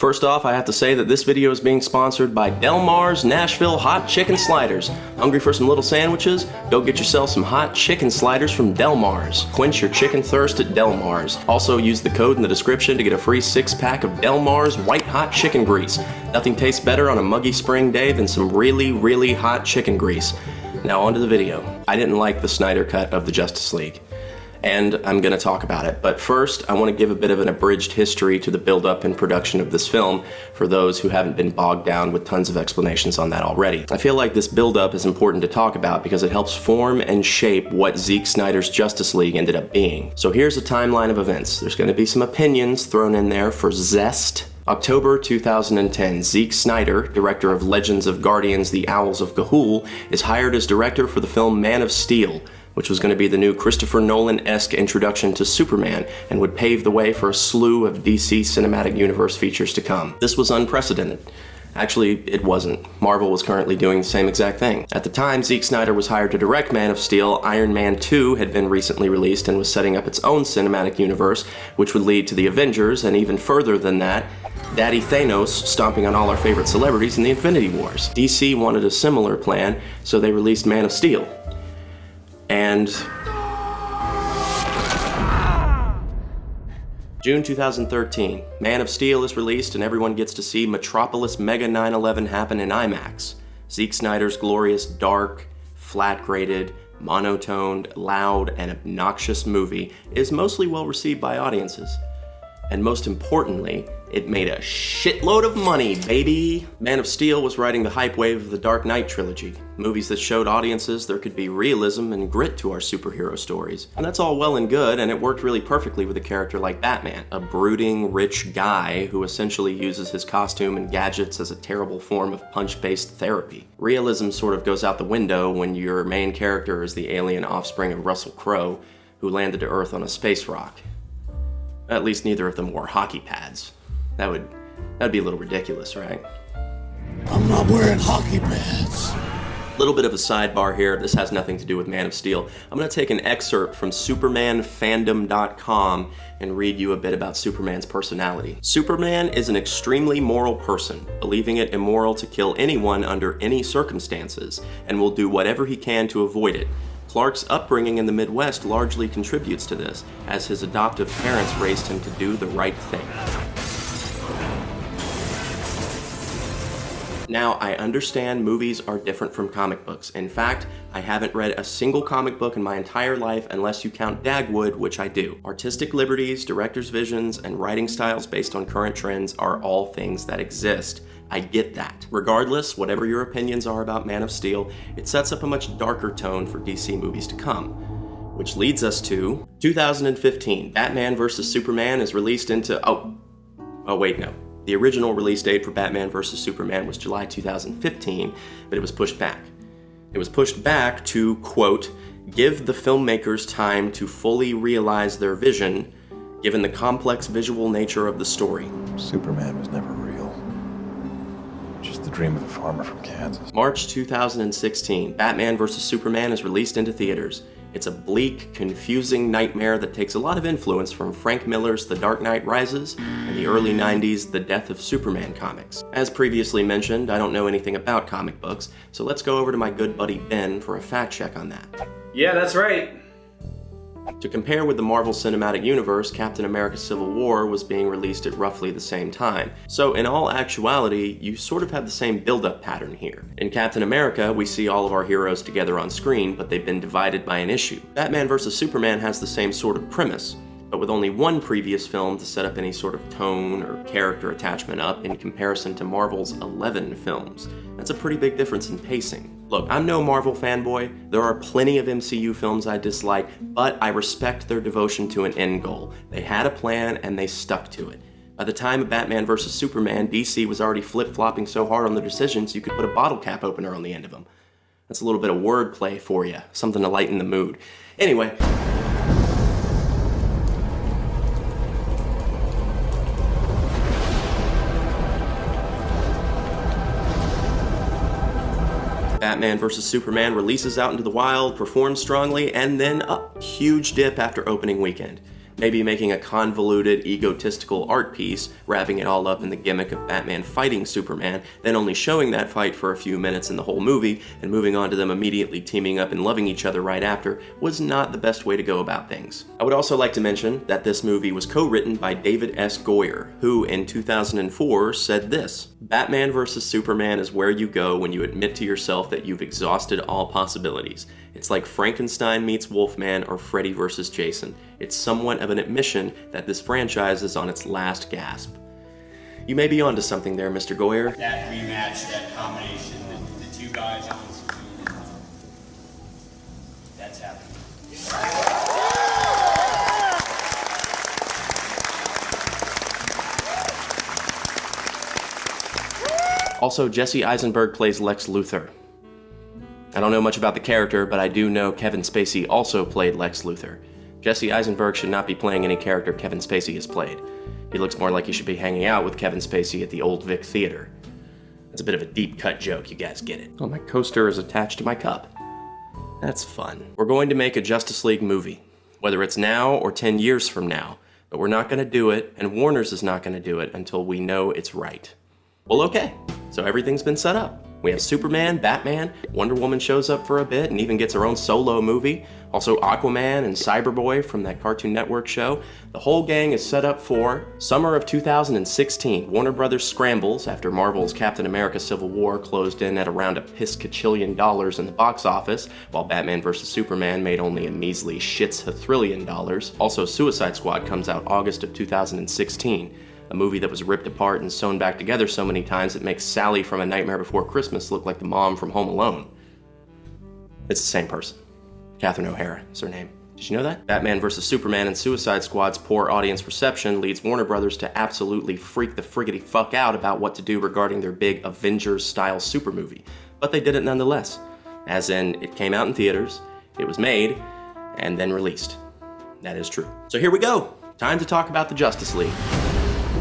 First off, I have to say that this video is being sponsored by Del Mar's Nashville Hot Chicken Sliders. Hungry for some little sandwiches? Go get yourself some hot chicken sliders from Del Mar's. Quench your chicken thirst at Del Mar's. Also use the code in the description to get a free 6-pack of Del Mar's white hot chicken grease. Nothing tastes better on a muggy spring day than some really hot chicken grease. Now on to the video. I didn't like the Snyder cut of the Justice League, and I'm gonna talk about it. But first, I wanna give a bit of an abridged history to the build-up and production of this film for those who haven't been bogged down with tons of explanations on that already. I feel like this build-up is important to talk about because it helps form and shape what Zack Snyder's Justice League ended up being. So here's a timeline of events. There's gonna be some opinions thrown in there for zest. October 2010, Zack Snyder, director of Legends of Guardians, The Owls of Ga'Hoole, is hired as director for the film Man of Steel, which was going to be the new Christopher Nolan-esque introduction to Superman and would pave the way for a slew of DC Cinematic Universe features to come. This was unprecedented. Actually, it wasn't. Marvel was currently doing the same exact thing. At the time Zack Snyder was hired to direct Man of Steel, Iron Man 2 had been recently released and was setting up its own cinematic universe, which would lead to the Avengers, and even further than that, Daddy Thanos stomping on all our favorite celebrities in the Infinity Wars. DC wanted a similar plan, so they released Man of Steel. And June 2013, Man of Steel is released and everyone gets to see Metropolis Mega 9/11 happen in IMAX. Zack Snyder's glorious, dark, flat-graded, monotoned, loud, and obnoxious movie is mostly well received by audiences. And most importantly, it made a shitload of money, baby! Man of Steel was riding the hype wave of the Dark Knight trilogy, movies that showed audiences there could be realism and grit to our superhero stories. And that's all well and good, and it worked really perfectly with a character like Batman, a brooding, rich guy who essentially uses his costume and gadgets as a terrible form of punch-based therapy. Realism sort of goes out the window when your main character is the alien offspring of Russell Crowe, who landed to Earth on a space rock. At least neither of them wore hockey pads. That'd be a little ridiculous, right? I'm not wearing hockey pads. Little bit of a sidebar here. This has nothing to do with Man of Steel. I'm gonna take an excerpt from SupermanFandom.com and read you a bit about Superman's personality. Superman is an extremely moral person, believing it immoral to kill anyone under any circumstances, and will do whatever he can to avoid it. Clark's upbringing in the Midwest largely contributes to this, as his adoptive parents raised him to do the right thing. Now, I understand movies are different from comic books. In fact, I haven't read a single comic book in my entire life unless you count Dagwood, which I do. Artistic liberties, director's visions, and writing styles based on current trends are all things that exist. I get that. Regardless, whatever your opinions are about Man of Steel, it sets up a much darker tone for DC movies to come. Which leads us to 2015. Batman vs. Superman is released into... Oh wait, no. The original release date for Batman vs. Superman was July 2015, but it was pushed back. It was pushed back to, quote, give the filmmakers time to fully realize their vision, given the complex visual nature of the story. Superman was never real. Just the dream of a farmer from Kansas. March 2016, Batman vs. Superman is released into theaters. It's a bleak, confusing nightmare that takes a lot of influence from Frank Miller's The Dark Knight Rises and the early 90s The Death of Superman comics. As previously mentioned, I don't know anything about comic books, so let's go over to my good buddy Ben for a fact check on that. Yeah, that's right. To compare with the Marvel Cinematic Universe, Captain America Civil War was being released at roughly the same time. So in all actuality, you sort of have the same build-up pattern here. In Captain America, we see all of our heroes together on screen, but they've been divided by an issue. Batman vs. Superman has the same sort of premise, but with only one previous film to set up any sort of tone or character attachment up in comparison to Marvel's 11 films. That's a pretty big difference in pacing. Look, I'm no Marvel fanboy. There are plenty of MCU films I dislike, but I respect their devotion to an end goal. They had a plan and they stuck to it. By the time of Batman vs. Superman, DC was already flip-flopping so hard on their decisions you could put a bottle cap opener on the end of them. That's a little bit of wordplay for you, something to lighten the mood. Anyway, Batman vs. Superman releases out into the wild, performs strongly, and then a huge dip after opening weekend. maybe making a convoluted, egotistical art piece, wrapping it all up in the gimmick of Batman fighting Superman, then only showing that fight for a few minutes in the whole movie, and moving on to them immediately teaming up and loving each other right after, was not the best way to go about things. I would also like to mention that this movie was co-written by David S. Goyer, who in 2004 said this: "Batman vs. Superman is where you go when you admit to yourself that you've exhausted all possibilities. It's like Frankenstein meets Wolfman or Freddy vs. Jason. It's somewhat of an admission that this franchise is on its last gasp." You may be onto something there, Mr. Goyer. That rematch, that combination, the two guys on screen, that's happening. Also, Jesse Eisenberg plays Lex Luthor. I don't know much about the character, but I do know Kevin Spacey also played Lex Luthor. Jesse Eisenberg should not be playing any character Kevin Spacey has played. He looks more like he should be hanging out with Kevin Spacey at the Old Vic Theater. That's a bit of a deep cut joke, you guys get it. Oh, my coaster is attached to my cup. That's fun. We're going to make a Justice League movie, whether it's now or 10 years from now, but we're not gonna do it, and Warner's is not gonna do it until we know it's right. Well, okay, so everything's been set up. We have Superman, Batman, Wonder Woman shows up for a bit and even gets her own solo movie. Also Aquaman and Cyberboy from that Cartoon Network show. The whole gang is set up for summer of 2016. Warner Brothers scrambles after Marvel's Captain America Civil War closed in at around $1 in the box office, while Batman vs. Superman made only a measly $6 Also, Suicide Squad comes out August of 2016. A movie that was ripped apart and sewn back together so many times it makes Sally from A Nightmare Before Christmas look like the mom from Home Alone. It's the same person. Catherine O'Hara is her name. Did you know that? Batman vs. Superman and Suicide Squad's poor audience reception leads Warner Brothers to absolutely freak the friggity fuck out about what to do regarding their big Avengers-style super movie. But they did it nonetheless. As in, it came out in theaters, it was made, and then released. That is true. So here we go. Time to talk about the Justice League.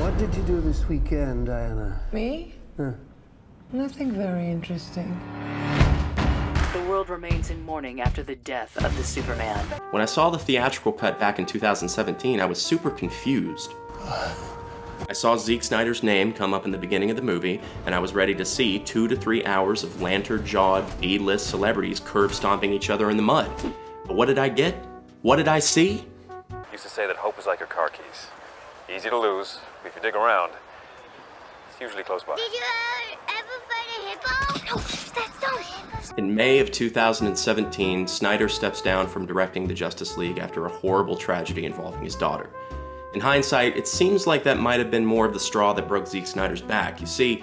What did you do this weekend, Diana? Me? Nothing very interesting. The world remains in mourning after the death of the Superman. When I saw the theatrical cut back in 2017, I was super confused. I saw Zack Snyder's name come up in the beginning of the movie, and I was ready to see 2 to 3 hours of lantern-jawed B-list celebrities curb-stomping each other in the mud. But what did I get? What did I see? Used to say that hope is like your car keys. Easy to lose, but if you dig around, it's usually close by. Did you ever fight a hippo? No, that's not hippos. In May of 2017, Snyder steps down from directing the Justice League after a horrible tragedy involving his daughter. In hindsight, it seems like that might have been more of the straw that broke Zack Snyder's back. You see,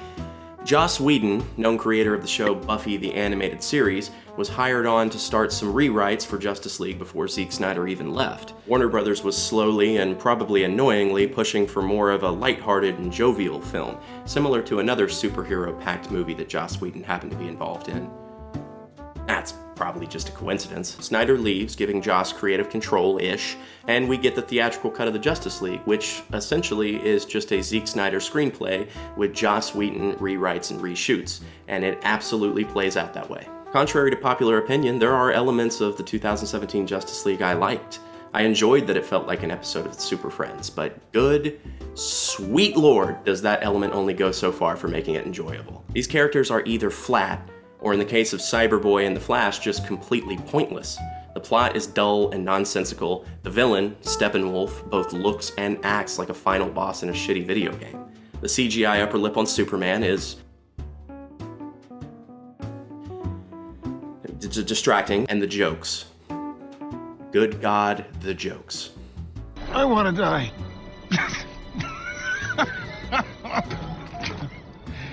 Joss Whedon, known creator of the show Buffy the Animated Series, was hired on to start some rewrites for Justice League before Zack Snyder even left. Warner Brothers was slowly and probably annoyingly pushing for more of a lighthearted and jovial film, similar to another superhero-packed movie that Joss Whedon happened to be involved in. That's probably just a coincidence. Snyder leaves, giving Joss creative control-ish, and we get the theatrical cut of the Justice League, which essentially is just a Zack Snyder screenplay with Joss Whedon rewrites and reshoots, and it absolutely plays out that way. Contrary to popular opinion, there are elements of the 2017 Justice League I liked. I enjoyed that it felt like an episode of the Super Friends, but good, sweet lord, does that element only go so far for making it enjoyable. These characters are either flat, or in the case of Cyberboy and The Flash, just completely pointless. The plot is dull and nonsensical. The villain, Steppenwolf, both looks and acts like a final boss in a shitty video game. The CGI upper lip on Superman is distracting, and the jokes. Good God, the jokes. I want to die.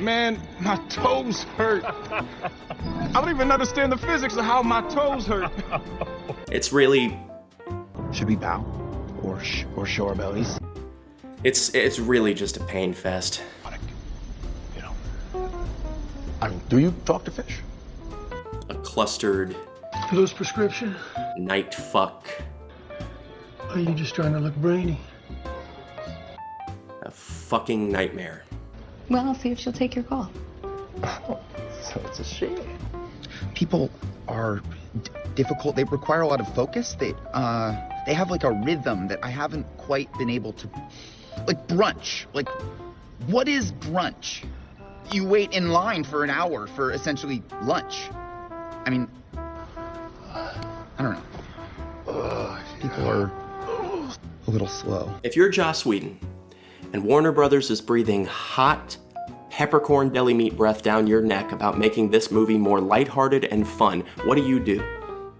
Man, my toes hurt. I don't even understand the physics of how my toes hurt. It's really... Should we bow? Or show our bellies? It's really just a pain fest. You know, I mean, do you talk to fish? A clustered... Pillows prescription? night fuck. Are you just trying to look brainy? A fucking nightmare. Well, I'll see if she'll take your call. So it's a shame. People are difficult. They require a lot of focus. they have like a rhythm that I haven't quite been able to, like brunch. Like, what is brunch? You wait in line for an hour for essentially lunch. I mean, I don't know. People are a little slow. If you're Joss Whedon and Warner Brothers is breathing hot peppercorn deli meat breath down your neck about making this movie more lighthearted and fun, what do?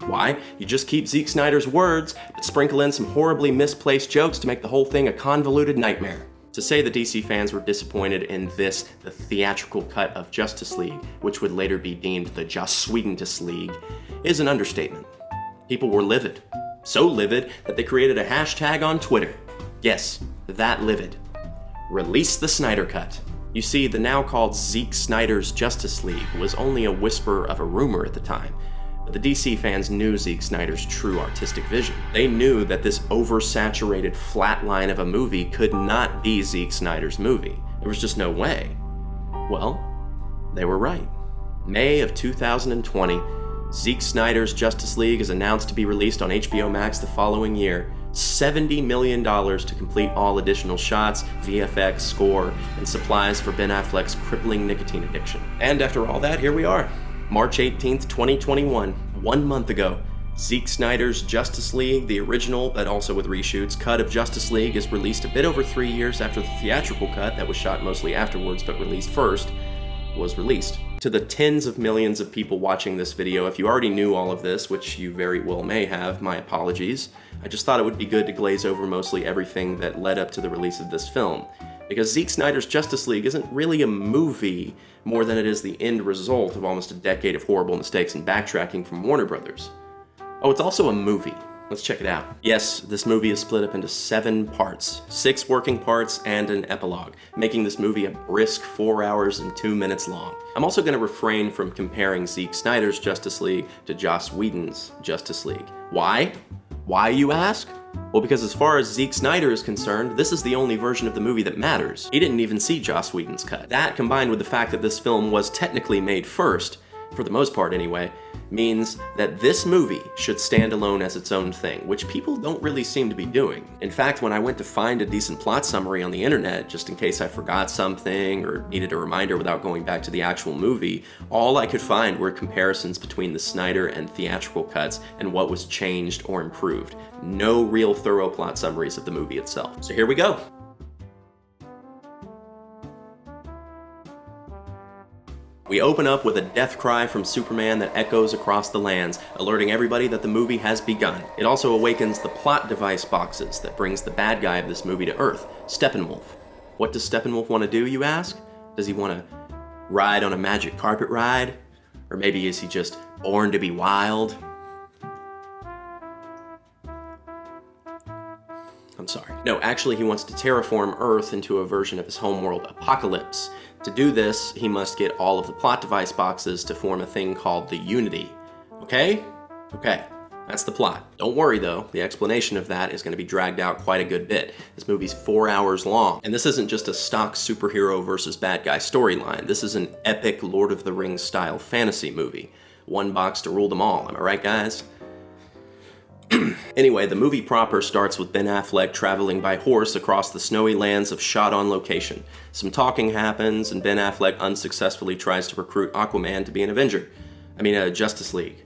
Why? You just keep Zack Snyder's words, but sprinkle in some horribly misplaced jokes to make the whole thing a convoluted nightmare. To say the DC fans were disappointed in the theatrical cut of Justice League, which would later be deemed the Joss Whedon-tist League, is an understatement. People were livid. So livid that they created a hashtag on Twitter. Yes, that livid. Release the Snyder Cut. You see, the now called Zack Snyder's Justice League was only a whisper of a rumor at the time, but the DC fans knew Zack Snyder's true artistic vision. They knew that this oversaturated flatline of a movie could not be Zack Snyder's movie. There was just no way. Well, they were right. May of 2020, Zack Snyder's Justice League is announced to be released on HBO Max the following year. $70 million to complete all additional shots, VFX, score, and supplies for Ben Affleck's crippling nicotine addiction. And after all that, here we are. March 18th, 2021, 1 month ago. Zack Snyder's Justice League, the original, but also with reshoots, cut of Justice League is released a bit over 3 years after the theatrical cut that was shot mostly afterwards but released first, was released. To the tens of millions of people watching this video, if you already knew all of this, which you very well may have, my apologies. I just thought it would be good to glaze over mostly everything that led up to the release of this film. Because Zack Snyder's Justice League isn't really a movie more than it is the end result of almost a decade of horrible mistakes and backtracking from Warner Brothers. Oh, it's also a movie. Let's check it out. Yes, this movie is split up into 7 parts, 6 working parts and an epilogue, making this movie a brisk 4 hours and 2 minutes long. I'm also going to refrain from comparing Zack Snyder's Justice League to Joss Whedon's Justice League. Why? Why, you ask? Well, because as far as Zack Snyder is concerned, this is the only version of the movie that matters. He didn't even see Joss Whedon's cut. That, combined with the fact that this film was technically made first, for the most part anyway, means that this movie should stand alone as its own thing, which people don't really seem to be doing. In fact, when I went to find a decent plot summary on the internet, just in case I forgot something or needed a reminder without going back to the actual movie, all I could find were comparisons between the Snyder and theatrical cuts and what was changed or improved. No real thorough plot summaries of the movie itself. So here we go. We open up with a death cry from Superman that echoes across the lands, alerting everybody that the movie has begun. It also awakens the plot device boxes that brings the bad guy of this movie to Earth, Steppenwolf. What does Steppenwolf want to do, you ask? Does he want to ride on a magic carpet ride? Or maybe is he just born to be wild? I'm sorry. No, actually he wants to terraform Earth into a version of his homeworld, Apocalypse. To do this, he must get all of the plot device boxes to form a thing called the Unity. Okay? Okay. That's the plot. Don't worry though, the explanation of that is going to be dragged out quite a good bit. This movie's 4 hours long, and this isn't just a stock superhero versus bad guy storyline. This is an epic Lord of the Rings style fantasy movie. One box to rule them all, am I right, guys? Anyway, the movie proper starts with Ben Affleck traveling by horse across the snowy lands of shot on location. Some talking happens, and Ben Affleck unsuccessfully tries to recruit Aquaman to be an Avenger. A Justice League.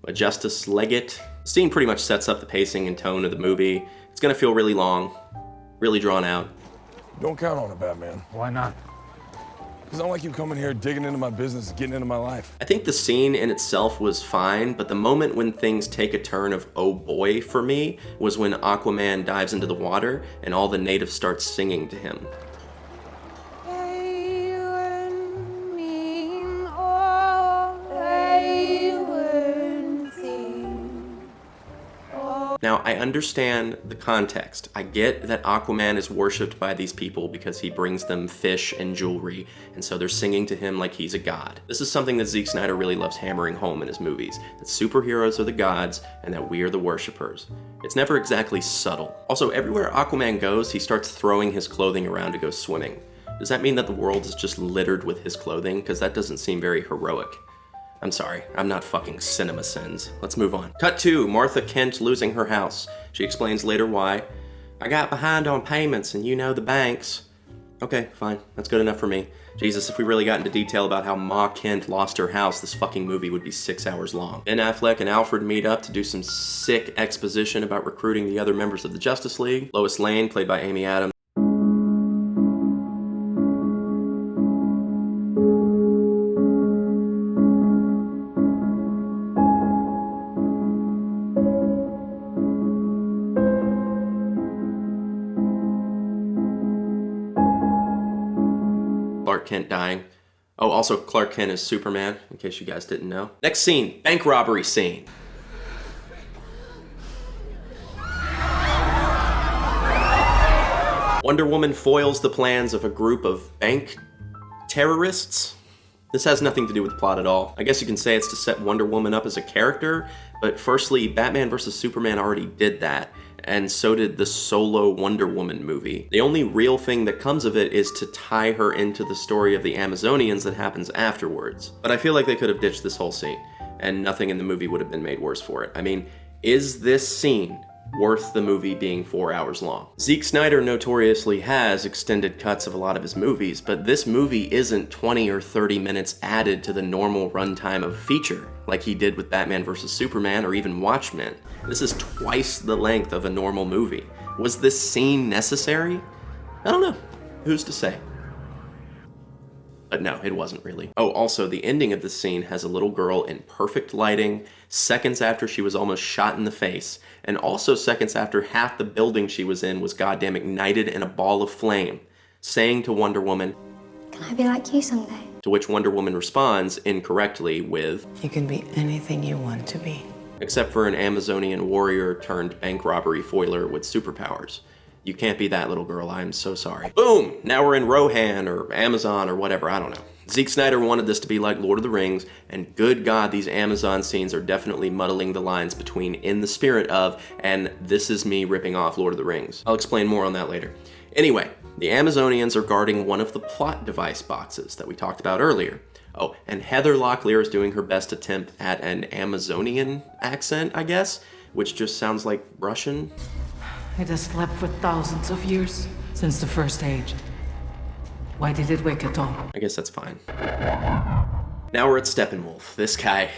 A Justice Legate. The scene pretty much sets up the pacing and tone of the movie. It's gonna feel really long, really drawn out. Don't count on it, Batman. Why not? Because I don't like you coming here, digging into my business, getting into my life. I think the scene in itself was fine, but the moment when things take a turn of oh boy for me was when Aquaman dives into the water and all the natives start singing to him. Now, I understand the context. I get that Aquaman is worshipped by these people because he brings them fish and jewelry, and so they're singing to him like he's a god. This is something that Zack Snyder really loves hammering home in his movies, that superheroes are the gods and that we are the worshippers. It's never exactly subtle. Also, everywhere Aquaman goes, he starts throwing his clothing around to go swimming. Does that mean that the world is just littered with his clothing? Because that doesn't seem very heroic. I'm sorry, I'm not fucking CinemaSins. Let's move on. Cut 2, Martha Kent losing her house. She explains later why. I got behind on payments and you know the banks. Okay, fine, that's good enough for me. Jesus, if we really got into detail about how Ma Kent lost her house, this fucking movie would be 6 hours long. Ben Affleck and Alfred meet up to do some sick exposition about recruiting the other members of the Justice League. Lois Lane, played by Amy Adams. Clark Kent dying. Oh, also Clark Kent is Superman, in case you guys didn't know. Next scene, bank robbery scene. Wonder Woman foils the plans of a group of bank terrorists. This has nothing to do with the plot at all. I guess you can say it's to set Wonder Woman up as a character, but firstly, Batman vs. Superman already did that, and so did the solo Wonder Woman movie. The only real thing that comes of it is to tie her into the story of the Amazonians that happens afterwards. But I feel like they could have ditched this whole scene, and nothing in the movie would have been made worse for it. I mean, is this scene worth the movie being 4 hours long? Zack Snyder notoriously has extended cuts of a lot of his movies, but this movie isn't 20 or 30 minutes added to the normal runtime of a feature, like he did with Batman vs. Superman or even Watchmen. This is twice the length of a normal movie. Was this scene necessary? I don't know. Who's to say? But no, it wasn't really. Oh, also, the ending of the scene has a little girl in perfect lighting, seconds after she was almost shot in the face, and also seconds after half the building she was in was goddamn ignited in a ball of flame, saying to Wonder Woman, Can I be like you someday? To which Wonder Woman responds incorrectly with, You can be anything you want to be. Except for an Amazonian warrior turned bank robbery foiler with superpowers. You can't be that, little girl, I'm so sorry. Boom! Now we're in Rohan or Amazon or whatever, I don't know. Zack Snyder wanted this to be like Lord of the Rings, and good God, these Amazon scenes are definitely muddling the lines between in the spirit of and this is me ripping off Lord of the Rings. I'll explain more on that later. Anyway, the Amazonians are guarding one of the plot device boxes that we talked about earlier. Oh, and Heather Locklear is doing her best attempt at an Amazonian accent, I guess, which just sounds like Russian. It has slept for thousands of years, since the first age. Why did it wake at all? I guess that's fine. Now we're at Steppenwolf. This guy,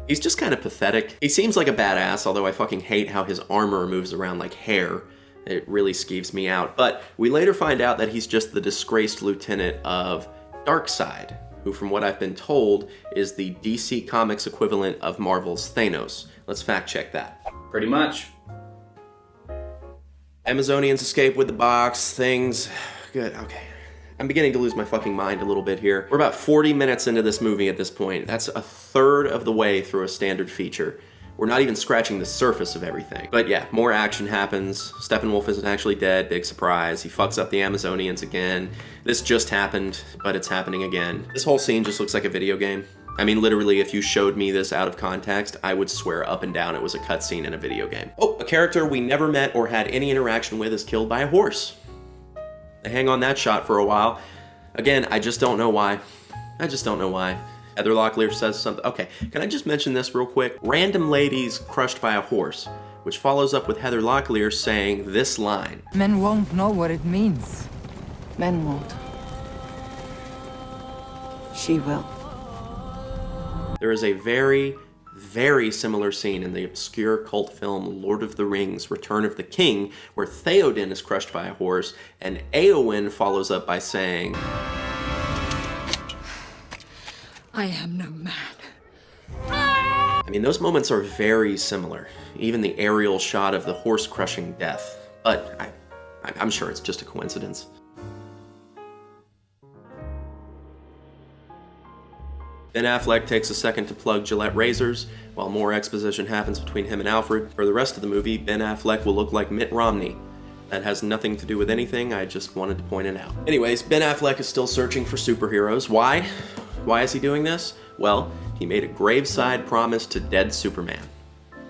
he's just kind of pathetic. He seems like a badass, although I fucking hate how his armor moves around like hair. It really skeeves me out. But we later find out that he's just the disgraced lieutenant of Darkseid, who from what I've been told is the DC Comics equivalent of Marvel's Thanos. Let's fact check that. Pretty much. Amazonians escape with the box, things. Good, okay. I'm beginning to lose my fucking mind a little bit here. We're about 40 minutes into this movie at this point. That's a third of the way through a standard feature. We're not even scratching the surface of everything. But yeah, more action happens. Steppenwolf isn't actually dead, big surprise. He fucks up the Amazonians again. This just happened, but it's happening again. This whole scene just looks like a video game. I mean, literally, if you showed me this out of context, I would swear up and down it was a cutscene in a video game. Oh, a character we never met or had any interaction with is killed by a horse. They hang on that shot for a while. Again, I just don't know why. I just don't know why. Heather Locklear says something. Okay, can I just mention this real quick? Random ladies crushed by a horse, which follows up with Heather Locklear saying this line. Men won't know what it means. Men won't. She will. There is a very, very similar scene in the obscure cult film Lord of the Rings, Return of the King, where Theoden is crushed by a horse, and Éowyn follows up by saying, I am no man. I mean, those moments are very similar. Even the aerial shot of the horse crushing death. But I'm sure it's just a coincidence. Ben Affleck takes a second to plug Gillette razors, while more exposition happens between him and Alfred. For the rest of the movie, Ben Affleck will look like Mitt Romney. That has nothing to do with anything, I just wanted to point it out. Anyways, Ben Affleck is still searching for superheroes. Why? Why is he doing this? Well, he made a graveside promise to dead Superman.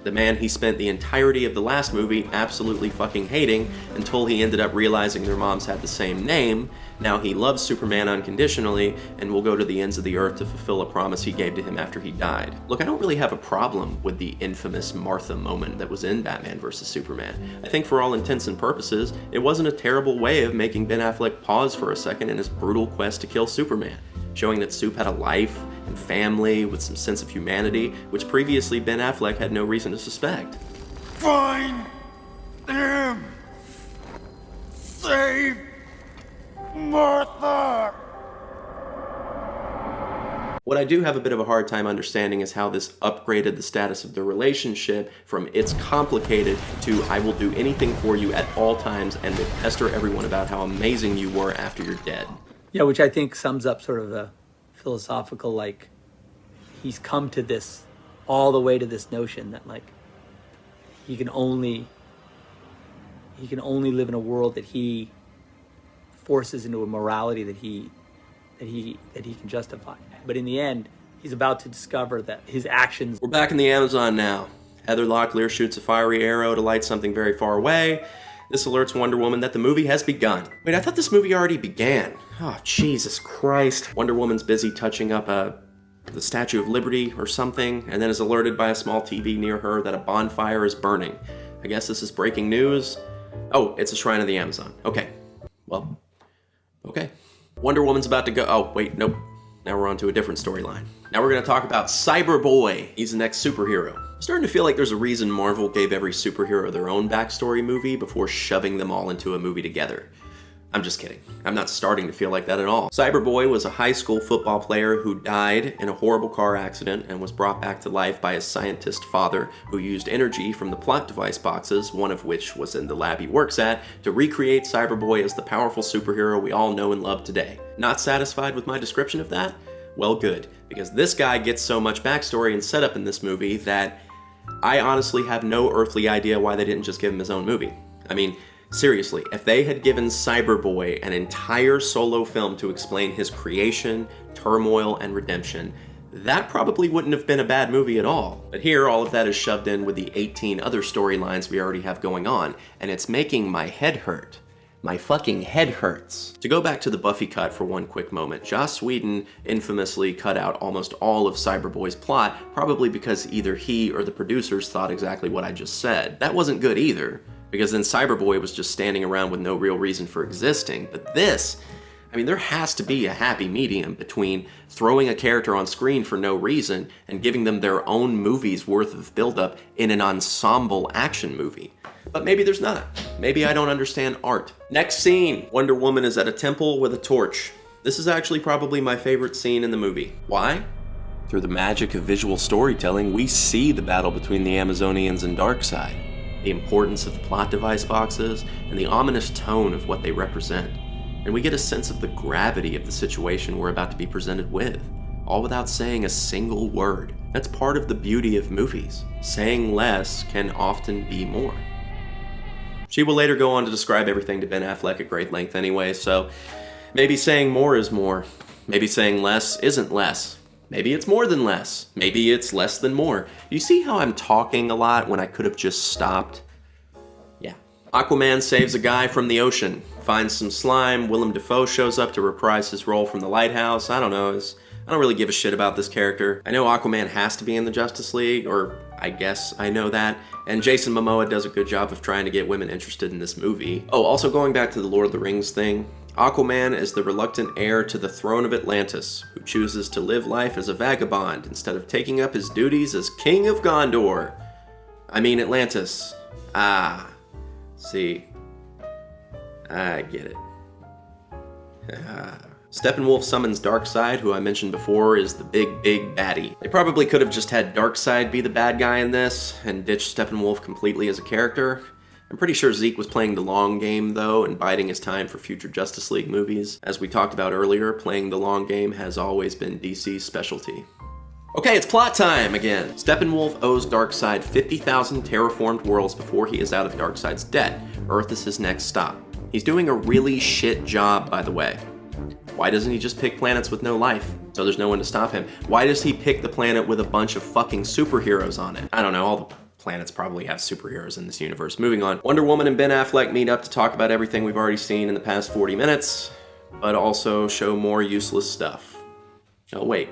The man he spent the entirety of the last movie absolutely fucking hating until he ended up realizing their moms had the same name. Now he loves Superman unconditionally and will go to the ends of the earth to fulfill a promise he gave to him after he died. Look, I don't really have a problem with the infamous Martha moment that was in Batman vs. Superman. I think for all intents and purposes, it wasn't a terrible way of making Ben Affleck pause for a second in his brutal quest to kill Superman, showing that Supe had a life and family with some sense of humanity, which previously Ben Affleck had no reason to suspect. Find him! Save Martha! What I do have a bit of a hard time understanding is how this upgraded the status of their relationship from it's complicated to I will do anything for you at all times and will pester everyone about how amazing you were after you're dead. Yeah, which I think sums up sort of the philosophical, like, he's come to this, all the way to this notion that, like, he can only live in a world that he forces into a morality that he can justify. But in the end, he's about to discover that his actions... We're back in the Amazon now. Heather Locklear shoots a fiery arrow to light something very far away. This alerts Wonder Woman that the movie has begun. Wait, I thought this movie already began. Oh, Jesus Christ. Wonder Woman's busy touching up the Statue of Liberty or something, and then is alerted by a small TV near her that a bonfire is burning. I guess this is breaking news. Oh, it's a shrine of the Amazon. Okay. Well, okay. Wonder Woman's about to go... Oh, wait, nope. Now we're on to a different storyline. Now we're going to talk about Cyberboy. He's the next superhero. I'm starting to feel like there's a reason Marvel gave every superhero their own backstory movie before shoving them all into a movie together. I'm just kidding. I'm not starting to feel like that at all. Cyberboy was a high school football player who died in a horrible car accident and was brought back to life by his scientist father, who used energy from the plot device boxes, one of which was in the lab he works at, to recreate Cyberboy as the powerful superhero we all know and love today. Not satisfied with my description of that? Well, good, because this guy gets so much backstory and setup in this movie that I honestly have no earthly idea why they didn't just give him his own movie. I mean, seriously, if they had given Cyberboy an entire solo film to explain his creation, turmoil, and redemption, that probably wouldn't have been a bad movie at all. But here, all of that is shoved in with the 18 other storylines we already have going on, and it's making my head hurt. My fucking head hurts. To go back to the Buffy cut for one quick moment, Joss Whedon infamously cut out almost all of Cyberboy's plot, probably because either he or the producers thought exactly what I just said. That wasn't good either, because then Cyberboy was just standing around with no real reason for existing. But this, I mean, there has to be a happy medium between throwing a character on screen for no reason and giving them their own movie's worth of buildup in an ensemble action movie. But maybe there's not. Maybe I don't understand art. Next scene, Wonder Woman is at a temple with a torch. This is actually probably my favorite scene in the movie. Why? Through the magic of visual storytelling, we see the battle between the Amazonians and Darkseid, the importance of the plot device boxes, and the ominous tone of what they represent. And we get a sense of the gravity of the situation we're about to be presented with, all without saying a single word. That's part of the beauty of movies. Saying less can often be more. She will later go on to describe everything to Ben Affleck at great length anyway, so maybe saying more is more. Maybe saying less isn't less. Maybe it's more than less. Maybe it's less than more. You see how I'm talking a lot when I could have just stopped? Yeah. Aquaman saves a guy from the ocean, finds some slime, Willem Dafoe shows up to reprise his role from the lighthouse. I don't know, I don't really give a shit about this character. I know Aquaman has to be in the Justice League, or I guess I know that, and Jason Momoa does a good job of trying to get women interested in this movie. Oh, also going back to the Lord of the Rings thing, Aquaman is the reluctant heir to the throne of Atlantis, who chooses to live life as a vagabond instead of taking up his duties as King of Gondor. I mean Atlantis. Ah, see. I get it. Steppenwolf summons Darkseid, who I mentioned before is the big baddie. They probably could have just had Darkseid be the bad guy in this, and ditched Steppenwolf completely as a character. I'm pretty sure Zeke was playing the long game, though, and biding his time for future Justice League movies. As we talked about earlier, playing the long game has always been DC's specialty. Okay, it's plot time again. Steppenwolf owes Darkseid 50,000 terraformed worlds before he is out of Darkseid's debt. Earth is his next stop. He's doing a really shit job, by the way. Why doesn't he just pick planets with no life, so there's no one to stop him? Why does he pick the planet with a bunch of fucking superheroes on it? I don't know, all the planets probably have superheroes in this universe. Moving on. Wonder Woman and Ben Affleck meet up to talk about everything we've already seen in the past 40 minutes, but also show more useless stuff. Oh wait,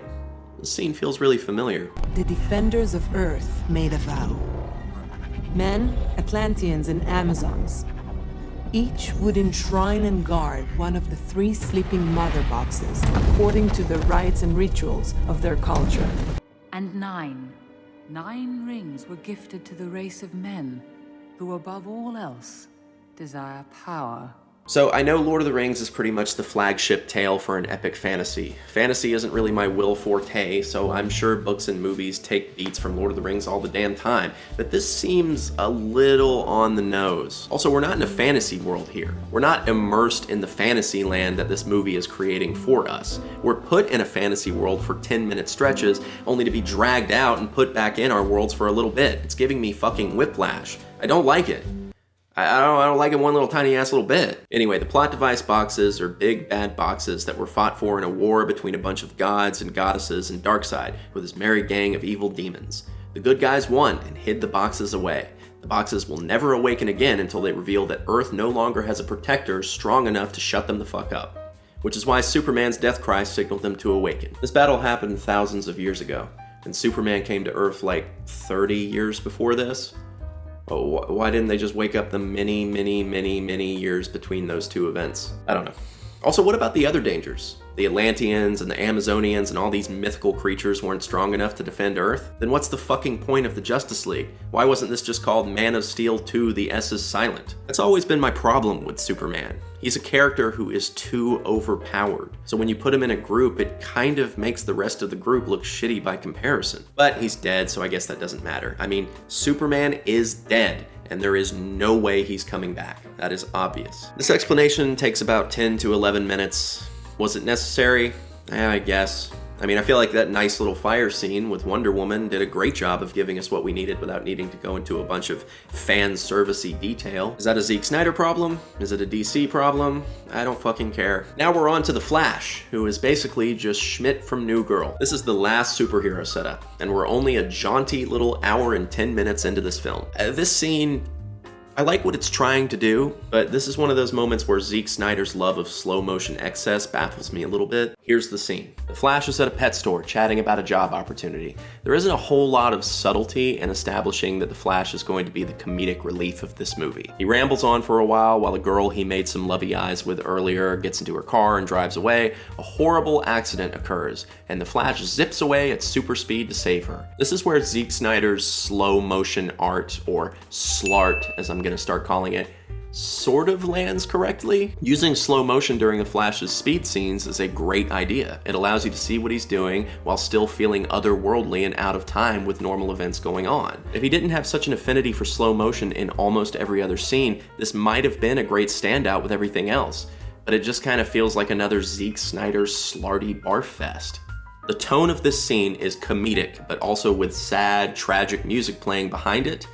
this scene feels really familiar. The defenders of Earth made a vow. Men, Atlanteans, and Amazons. Each would enshrine and guard one of the 3 sleeping mother boxes, according to the rites and rituals of their culture. And 9 rings were gifted to the race of men, who above all else desire power. So I know Lord of the Rings is pretty much the flagship tale for an epic fantasy. Fantasy isn't really my will forte, so I'm sure books and movies take beats from Lord of the Rings all the damn time, but this seems a little on the nose. Also, we're not in a fantasy world here. We're not immersed in the fantasy land that this movie is creating for us. We're put in a fantasy world for 10-minute stretches, only to be dragged out and put back in our worlds for a little bit. It's giving me fucking whiplash. I don't like it. I don't like it one little tiny ass little bit. Anyway, the plot device boxes are big bad boxes that were fought for in a war between a bunch of gods and goddesses and Darkseid with his merry gang of evil demons. The good guys won and hid the boxes away. The boxes will never awaken again until they reveal that Earth no longer has a protector strong enough to shut them the fuck up. Which is why Superman's death cry signaled them to awaken. This battle happened thousands of years ago, and Superman came to Earth like 30 years before this. Oh, why didn't they just wake up the many years between those two events? I don't know. Also, what about the other dangers? The Atlanteans and the Amazonians and all these mythical creatures weren't strong enough to defend Earth? Then what's the fucking point of the Justice League? Why wasn't this just called Man of Steel 2: The S is Silent? That's always been my problem with Superman. He's a character who is too overpowered. So when you put him in a group, it kind of makes the rest of the group look shitty by comparison. But he's dead, so I guess that doesn't matter. I mean, Superman is dead, and there is no way he's coming back. That is obvious. This explanation takes about 10 to 11 minutes. Was it necessary? I guess. I mean, I feel like that nice little fire scene with Wonder Woman did a great job of giving us what we needed without needing to go into a bunch of fan service-y detail. Is that a Zack Snyder problem? Is it a DC problem? I don't fucking care. Now we're on to The Flash, who is basically just Schmidt from New Girl. This is the last superhero setup, and we're only a jaunty little hour and 10 minutes into this film. This scene, I like what it's trying to do, but this is one of those moments where Zack Snyder's love of slow motion excess baffles me a little bit. Here's the scene. The Flash is at a pet store chatting about a job opportunity. There isn't a whole lot of subtlety in establishing that the Flash is going to be the comedic relief of this movie. He rambles on for a while the girl he made some lovey eyes with earlier gets into her car and drives away. A horrible accident occurs, and the Flash zips away at super speed to save her. This is where Zack Snyder's slow motion art, or slart as I'm gonna start calling it, sort of lands correctly. Using slow motion during the Flash's speed scenes is a great idea. It allows you to see what he's doing while still feeling otherworldly and out of time with normal events going on. If he didn't have such an affinity for slow motion in almost every other scene, this might have been a great standout with everything else, but it just kind of feels like another Zack Snyder slarty barf fest. The tone of this scene is comedic, but also with sad, tragic music playing behind it.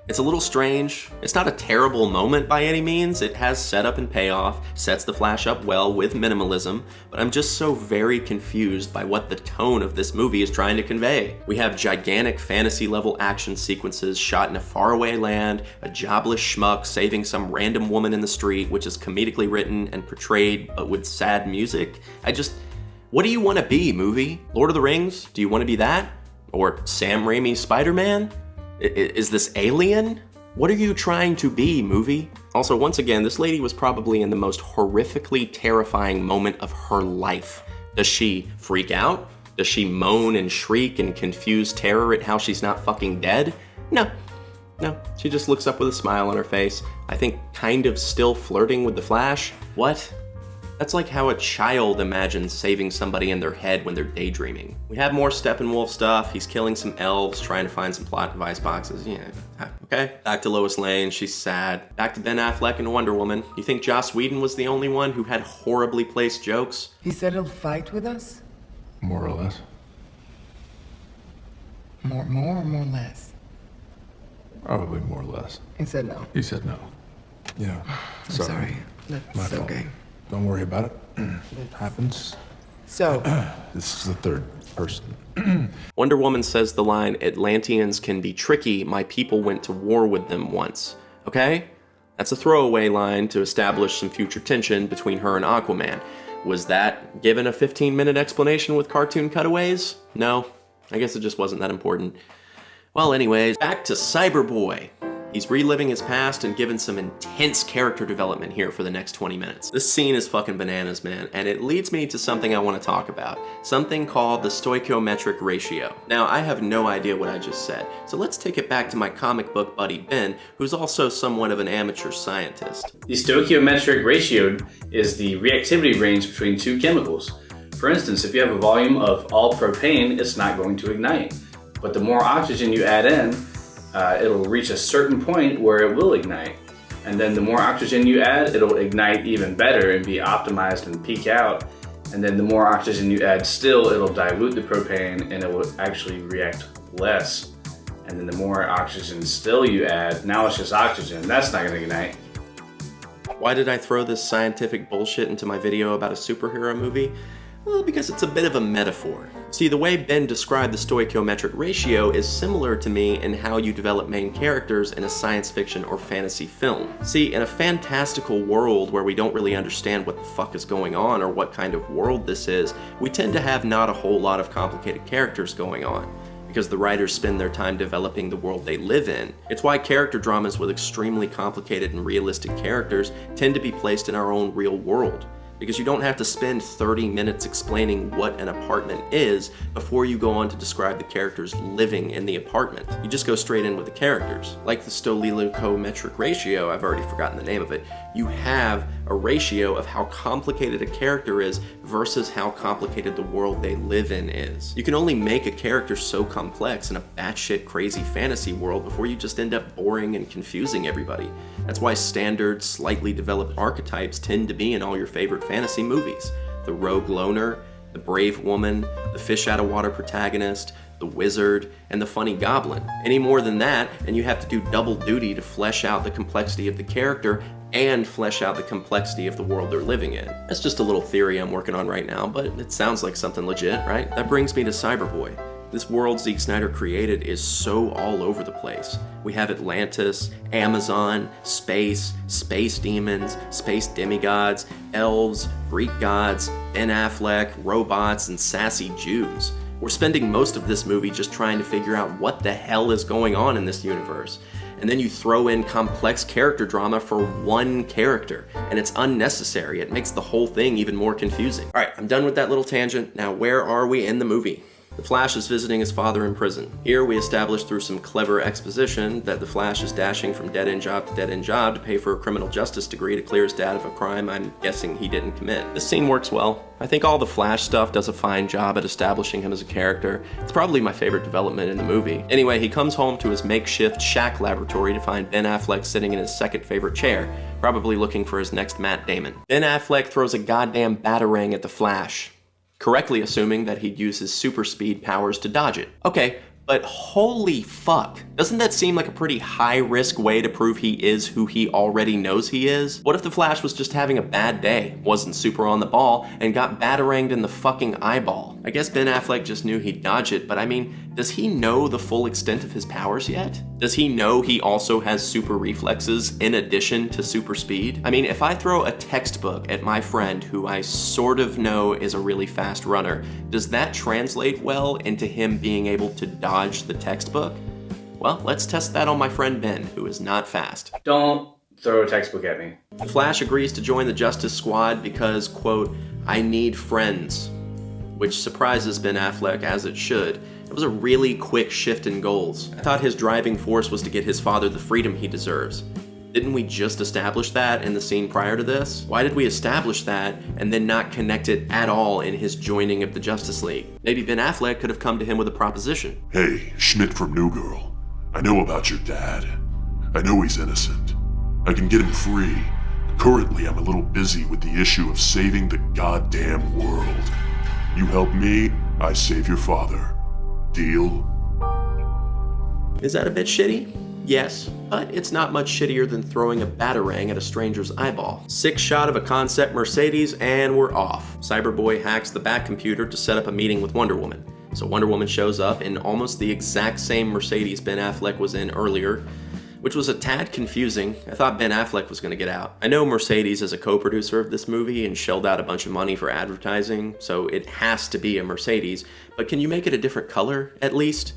It's a little strange. It's not a terrible moment by any means. It has setup and payoff, sets the Flash up well with minimalism, but I'm just so very confused by what the tone of this movie is trying to convey. We have gigantic fantasy-level action sequences shot in a faraway land, a jobless schmuck saving some random woman in the street, which is comedically written and portrayed, but with sad music. What do you want to be, movie? Lord of the Rings? Do you want to be that? Or Sam Raimi's Spider-Man? Is this Alien? What are you trying to be, movie? Also, once again, this lady was probably in the most horrifically terrifying moment of her life. Does she freak out? Does she moan and shriek in confused terror at how she's not fucking dead? No, she just looks up with a smile on her face. I think kind of still flirting with the Flash. What? That's like how a child imagines saving somebody in their head when they're daydreaming. We have more Steppenwolf stuff. He's killing some elves, trying to find some plot device boxes. Yeah, okay. Back to Lois Lane, she's sad. Back to Ben Affleck and Wonder Woman. You think Joss Whedon was the only one who had horribly placed jokes? He said he'll fight with us? More or less. More or more less? Probably more or less. He said no. He said no. Yeah. I'm sorry. That's My fault. okay. Don't worry about it. It happens. So, This is the third person. Wonder Woman says the line, "Atlanteans can be tricky, my people went to war with them once." Okay? That's a throwaway line to establish some future tension between her and Aquaman. Was that given a 15-minute explanation with cartoon cutaways? No, I guess it just wasn't that important. Well, anyways, back to Cyberboy. He's reliving his past and given some intense character development here for the next 20 minutes. This scene is fucking bananas, man, and it leads me to something I want to talk about. Something called the stoichiometric ratio. Now, I have no idea what I just said, so let's take it back to my comic book buddy Ben, who's also somewhat of an amateur scientist. The stoichiometric ratio is the reactivity range between two chemicals. For instance, if you have a volume of all propane, it's not going to ignite. But the more oxygen you add in, it'll reach a certain point where it will ignite. And then the more oxygen you add, it'll ignite even better and be optimized and peak out. And then the more oxygen you add still, it'll dilute the propane and it will actually react less. And then the more oxygen still you add, now it's just oxygen, that's not gonna ignite. Why did I throw this scientific bullshit into my video about a superhero movie? Well, because it's a bit of a metaphor. See, the way Ben described the stoichiometric ratio is similar to me in how you develop main characters in a science fiction or fantasy film. See, in a fantastical world where we don't really understand what the fuck is going on or what kind of world this is, we tend to have not a whole lot of complicated characters going on, because the writers spend their time developing the world they live in. It's why character dramas with extremely complicated and realistic characters tend to be placed in our own real world, because you don't have to spend 30 minutes explaining what an apartment is before you go on to describe the characters living in the apartment. You just go straight in with the characters. Like the stoichiometric ratio, I've already forgotten the name of it, you have a ratio of how complicated a character is versus how complicated the world they live in is. You can only make a character so complex in a batshit crazy fantasy world before you just end up boring and confusing everybody. That's why standard, slightly developed archetypes tend to be in all your favorite fantasy movies. The rogue loner, the brave woman, the fish out of water protagonist, the wizard, and the funny goblin. Any more than that, and you have to do double duty to flesh out the complexity of the character and flesh out the complexity of the world they're living in. That's just a little theory I'm working on right now, but it sounds like something legit, right? That brings me to Cyberboy. This world Zack Snyder created is so all over the place. We have Atlantis, Amazon, space demons, space demigods, elves, Greek gods, Ben Affleck, robots, and sassy Jews. We're spending most of this movie just trying to figure out what the hell is going on in this universe. And then you throw in complex character drama for one character, and it's unnecessary. It makes the whole thing even more confusing. All right, I'm done with that little tangent. Now, where are we in the movie? The Flash is visiting his father in prison. Here we establish through some clever exposition that the Flash is dashing from dead-end job to dead-end job to pay for a criminal justice degree to clear his dad of a crime I'm guessing he didn't commit. This scene works well. I think all the Flash stuff does a fine job at establishing him as a character. It's probably my favorite development in the movie. Anyway, he comes home to his makeshift shack laboratory to find Ben Affleck sitting in his second favorite chair, probably looking for his next Matt Damon. Ben Affleck throws a goddamn batarang at the Flash, correctly assuming that he'd use his super speed powers to dodge it. Okay, but holy fuck, doesn't that seem like a pretty high-risk way to prove he is who he already knows he is? What if the Flash was just having a bad day, wasn't super on the ball, and got bataranged in the fucking eyeball? I guess Ben Affleck just knew he'd dodge it, but I mean, does he know the full extent of his powers yet? Does he know he also has super reflexes in addition to super speed? I mean, if I throw a textbook at my friend who I sort of know is a really fast runner, does that translate well into him being able to dodge the textbook? Well, let's test that on my friend Ben, who is not fast. Don't throw a textbook at me. The Flash agrees to join the Justice Squad because, quote, "I need friends," which surprises Ben Affleck, as it should. It was a really quick shift in goals. I thought his driving force was to get his father the freedom he deserves. Didn't we just establish that in the scene prior to this? Why did we establish that and then not connect it at all in his joining of the Justice League? Maybe Ben Affleck could have come to him with a proposition. Hey, Schmidt from New Girl. I know about your dad. I know he's innocent. I can get him free. Currently, I'm a little busy with the issue of saving the goddamn world. You help me, I save your father. Deal? Is that a bit shitty? Yes, but it's not much shittier than throwing a batarang at a stranger's eyeball. Sick shot of a concept Mercedes and we're off. Cyberboy hacks the back computer to set up a meeting with Wonder Woman. So Wonder Woman shows up in almost the exact same Mercedes Ben Affleck was in earlier, which was a tad confusing. I thought Ben Affleck was going to get out. I know Mercedes is a co-producer of this movie and shelled out a bunch of money for advertising, so it has to be a Mercedes, but can you make it a different color, at least?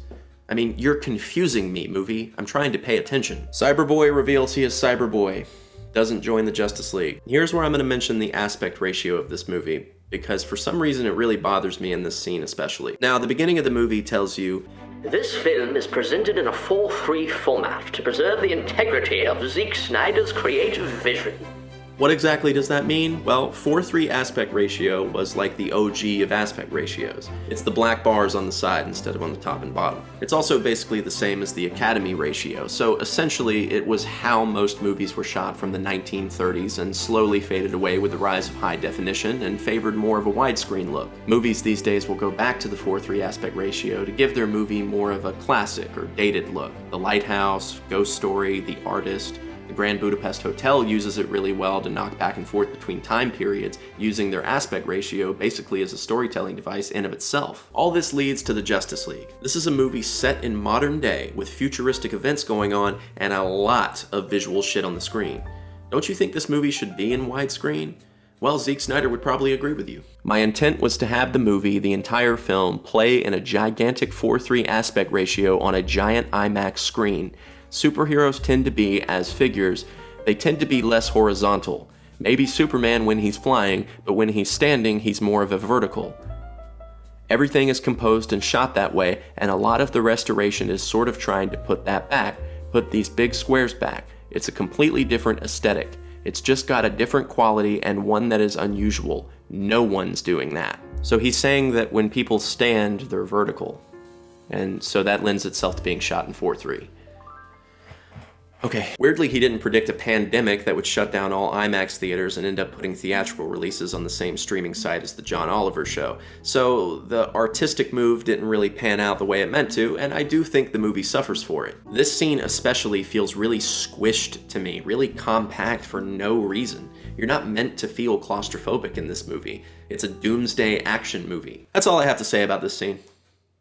I mean, you're confusing me, movie. I'm trying to pay attention. Cyberboy reveals he is Cyberboy. Doesn't join the Justice League. Here's where I'm going to mention the aspect ratio of this movie, because for some reason it really bothers me in this scene especially. Now, the beginning of the movie tells you, this film is presented in a 4:3 format to preserve the integrity of Zack Snyder's creative vision. what exactly does that mean? Well, 4:3 aspect ratio was like the OG of aspect ratios. It's the black bars on the side instead of on the top and bottom. It's also basically the same as the Academy ratio, so essentially it was how most movies were shot from the 1930s and slowly faded away with the rise of high definition and favored more of a widescreen look. Movies these days will go back to the 4:3 aspect ratio to give their movie more of a classic or dated look. The Lighthouse, Ghost Story, The Artist, the Grand Budapest Hotel uses it really well to knock back and forth between time periods, using their aspect ratio basically as a storytelling device in of itself. All this leads to the Justice League. This is a movie set in modern day with futuristic events going on and a lot of visual shit on the screen. Don't you think this movie should be in widescreen? Well, Zack Snyder would probably agree with you. My intent was to have the movie, the entire film, play in a gigantic 4:3 aspect ratio on a giant IMAX screen. Superheroes tend to be, as figures, they tend to be less horizontal. Maybe Superman when he's flying, but when he's standing, he's more of a vertical. Everything is composed and shot that way, and a lot of the restoration is sort of trying to put that back, put these big squares back. It's a completely different aesthetic. It's just got a different quality and one that is unusual. No one's doing that. So he's saying that when people stand, they're vertical. And so that lends itself to being shot in 4:3. Okay, weirdly he didn't predict a pandemic that would shut down all IMAX theaters and end up putting theatrical releases on the same streaming site as the John Oliver show. So the artistic move didn't really pan out the way it meant to, and I do think the movie suffers for it. This scene especially feels really squished to me, really compact for no reason. You're not meant to feel claustrophobic in this movie. It's a doomsday action movie. That's all I have to say about this scene.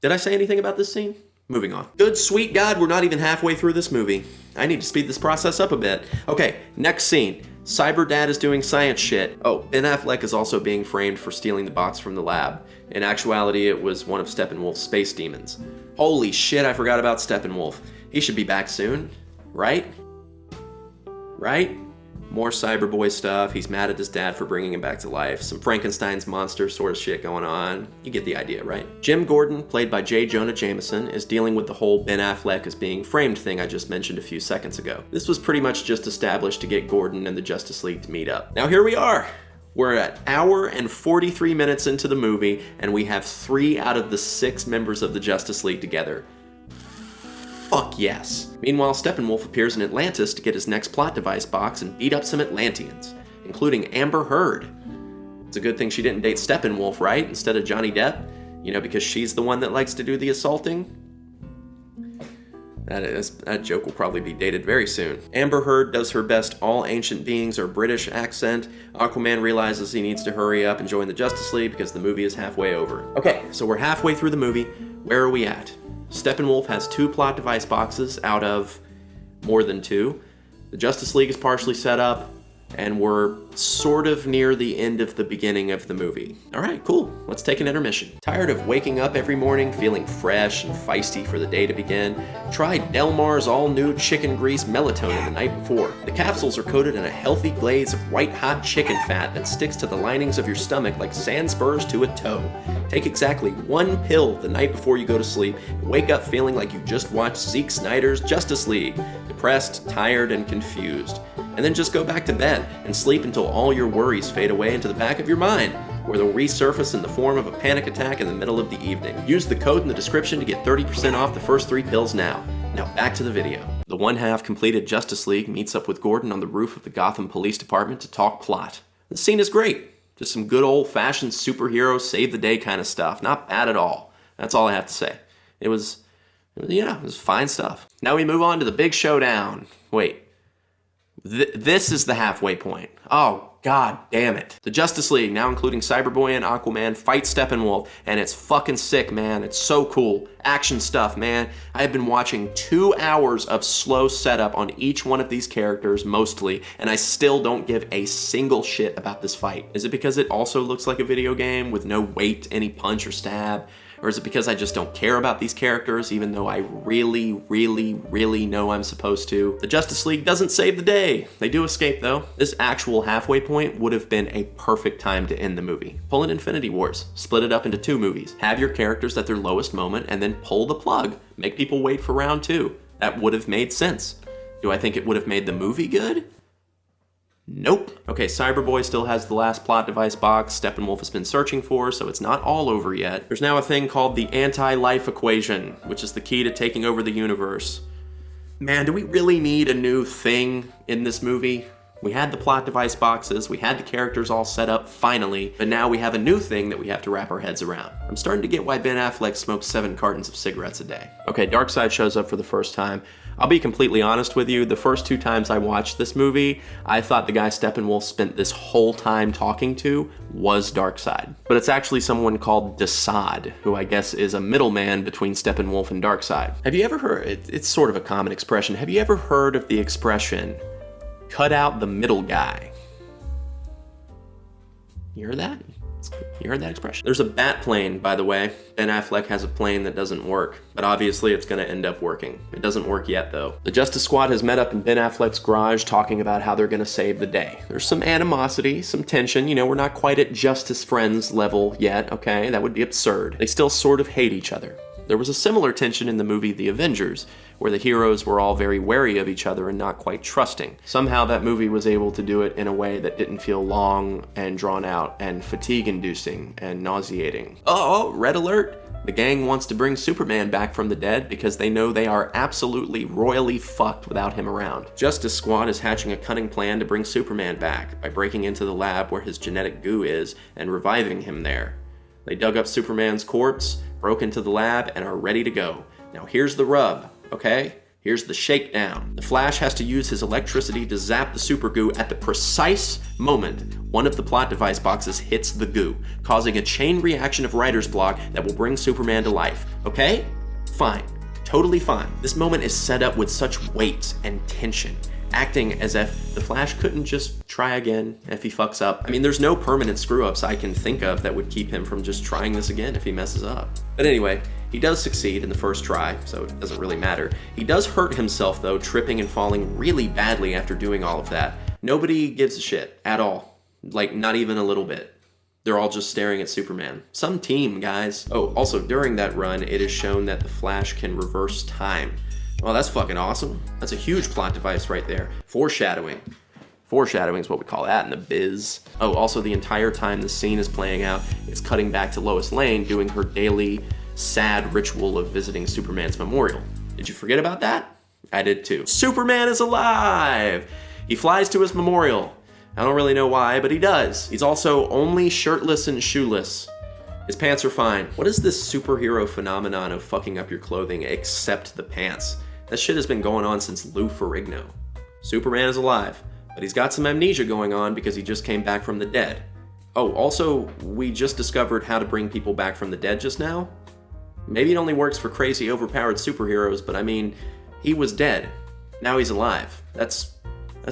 Did I say anything about this scene? Moving on. Good sweet God, we're not even halfway through this movie. I need to speed this process up a bit. Okay, next scene. Cyber Dad is doing science shit. Oh, Ben Affleck is also being framed for stealing the box from the lab. In actuality, it was one of Steppenwolf's space demons. Holy shit, I forgot about Steppenwolf. He should be back soon, right? Right? More Cyberboy stuff. He's mad at his dad for bringing him back to life. Some Frankenstein's monster sort of shit going on. You get the idea, right? Jim Gordon, played by J. Jonah Jameson, is dealing with the whole Ben Affleck as being framed thing I just mentioned a few seconds ago. This was pretty much just established to get Gordon and the Justice League to meet up. Now here we are. We're at hour and 43 minutes into the movie, and we have 3 out of the 6 members of the Justice League together. Fuck yes. Meanwhile, Steppenwolf appears in Atlantis to get his next plot device box and beat up some Atlanteans, including Amber Heard. It's a good thing she didn't date Steppenwolf, right? Instead of Johnny Depp? You know, because she's the one that likes to do the assaulting? That joke will probably be dated very soon. Amber Heard does her best all ancient beings are British accent. Aquaman realizes he needs to hurry up and join the Justice League because the movie is halfway over. Okay, so we're halfway through the movie. Where are we at? Steppenwolf has 2 plot device boxes out of more than 2. The Justice League is partially set up, and we're sort of near the end of the beginning of the movie. All right, cool. Let's take an intermission. Tired of waking up every morning feeling fresh and feisty for the day to begin? Try Delmar's all-new chicken grease melatonin the night before. The capsules are coated in a healthy glaze of white-hot chicken fat that sticks to the linings of your stomach like sand spurs to a toe. Take exactly 1 pill the night before you go to sleep and wake up feeling like you just watched Zack Snyder's Justice League. Depressed, tired, and confused. And then just go back to bed and sleep until all your worries fade away into the back of your mind, where they'll resurface in the form of a panic attack in the middle of the evening. Use the code in the description to get 30% off the first 3 pills now. Now back to the video. The one-half completed Justice League meets up with Gordon on the roof of the Gotham Police Department to talk plot. The scene is great. Just some good old-fashioned superhero save-the-day kind of stuff. Not bad at all. That's all I have to say. It was fine stuff. Now we move on to the big showdown. Wait. This is the halfway point. Oh, God damn it. The Justice League, now including Cyberboy and Aquaman, fight Steppenwolf, and it's fucking sick, man. It's so cool. Action stuff, man. I have been watching 2 hours of slow setup on each one of these characters, mostly, and I still don't give a single shit about this fight. Is it because it also looks like a video game with no weight to any punch or stab? Or is it because I just don't care about these characters, even though I really, really, really know I'm supposed to? The Justice League doesn't save the day. They do escape, though. This actual halfway point would have been a perfect time to end the movie. Pull an Infinity Wars, split it up into 2 movies, have your characters at their lowest moment, and then pull the plug. Make people wait for round 2. That would have made sense. Do I think it would have made the movie good? Nope. Okay, Cyberboy still has the last plot device box Steppenwolf has been searching for, so it's not all over yet. There's now a thing called the anti-life equation, which is the key to taking over the universe. Man, do we really need a new thing in this movie? We had the plot device boxes, we had the characters all set up, finally, but now we have a new thing that we have to wrap our heads around. I'm starting to get why Ben Affleck smokes 7 cartons of cigarettes a day. Okay, Darkseid shows up for the first time. I'll be completely honest with you, the first 2 times I watched this movie, I thought the guy Steppenwolf spent this whole time talking to was Darkseid. But it's actually someone called Desaad, who I guess is a middleman between Steppenwolf and Darkseid. Have you ever heard, it's sort of a common expression, have you ever heard of the expression, cut out the middle guy? You heard that? You heard that expression? There's a bat plane, by the way. Ben Affleck has a plane that doesn't work, but obviously it's gonna end up working. It doesn't work yet, though. The Justice Squad has met up in Ben Affleck's garage talking about how they're gonna save the day. There's some animosity, some tension, you know, we're not quite at Justice Friends level yet, okay? That would be absurd. They still sort of hate each other. There was a similar tension in the movie The Avengers, where the heroes were all very wary of each other and not quite trusting. Somehow that movie was able to do it in a way that didn't feel long and drawn out and fatigue-inducing and nauseating. Oh, red alert! The gang wants to bring Superman back from the dead because they know they are absolutely royally fucked without him around. Justice Squad is hatching a cunning plan to bring Superman back by breaking into the lab where his genetic goo is and reviving him there. They dug up Superman's corpse, broke into the lab, and are ready to go. Now here's the rub, okay? Here's the shakedown. The Flash has to use his electricity to zap the super goo at the precise moment one of the plot device boxes hits the goo, causing a chain reaction of writer's block that will bring Superman to life, okay? Fine, totally fine. This moment is set up with such weight and tension, acting as if the Flash couldn't just try again if he fucks up. I mean, there's no permanent screw-ups I can think of that would keep him from just trying this again if he messes up. But anyway, he does succeed in the first try, so it doesn't really matter. He does hurt himself though, tripping and falling really badly after doing all of that. Nobody gives a shit at all. Like, not even a little bit. They're all just staring at Superman. Some team, guys. Oh, also during that run, it is shown that the Flash can reverse time. Well, that's fucking awesome. That's a huge plot device right there. Foreshadowing. Foreshadowing is what we call that in the biz. Oh, also the entire time the scene is playing out, it's cutting back to Lois Lane doing her daily sad ritual of visiting Superman's memorial. Did you forget about that? I did too. Superman is alive! He flies to his memorial. I don't really know why, but he does. He's also only shirtless and shoeless. His pants are fine. What is this superhero phenomenon of fucking up your clothing except the pants? That shit has been going on since Lou Ferrigno. Superman is alive, but he's got some amnesia going on because he just came back from the dead. Oh, also, we just discovered how to bring people back from the dead just now. Maybe it only works for crazy overpowered superheroes, but I mean, he was dead. Now he's alive. That's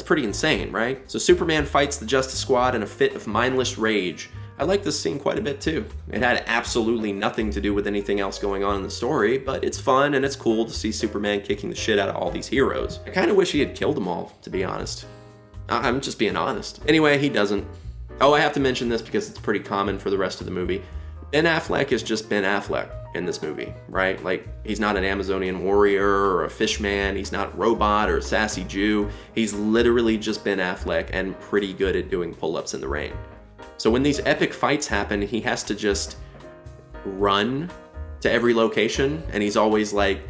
pretty insane, right? So Superman fights the Justice Squad in a fit of mindless rage. I like this scene quite a bit too. It had absolutely nothing to do with anything else going on in the story, but it's fun and it's cool to see Superman kicking the shit out of all these heroes. I kind of wish he had killed them all, to be honest. I'm just being honest. Anyway, he doesn't. Oh, I have to mention this because it's pretty common for the rest of the movie. Ben Affleck is just Ben Affleck in this movie, right? Like, he's not an Amazonian warrior or a fishman, he's not Robot or a sassy Jew. He's literally just Ben Affleck and pretty good at doing pull-ups in the rain. So when these epic fights happen, he has to just run to every location, and he's always like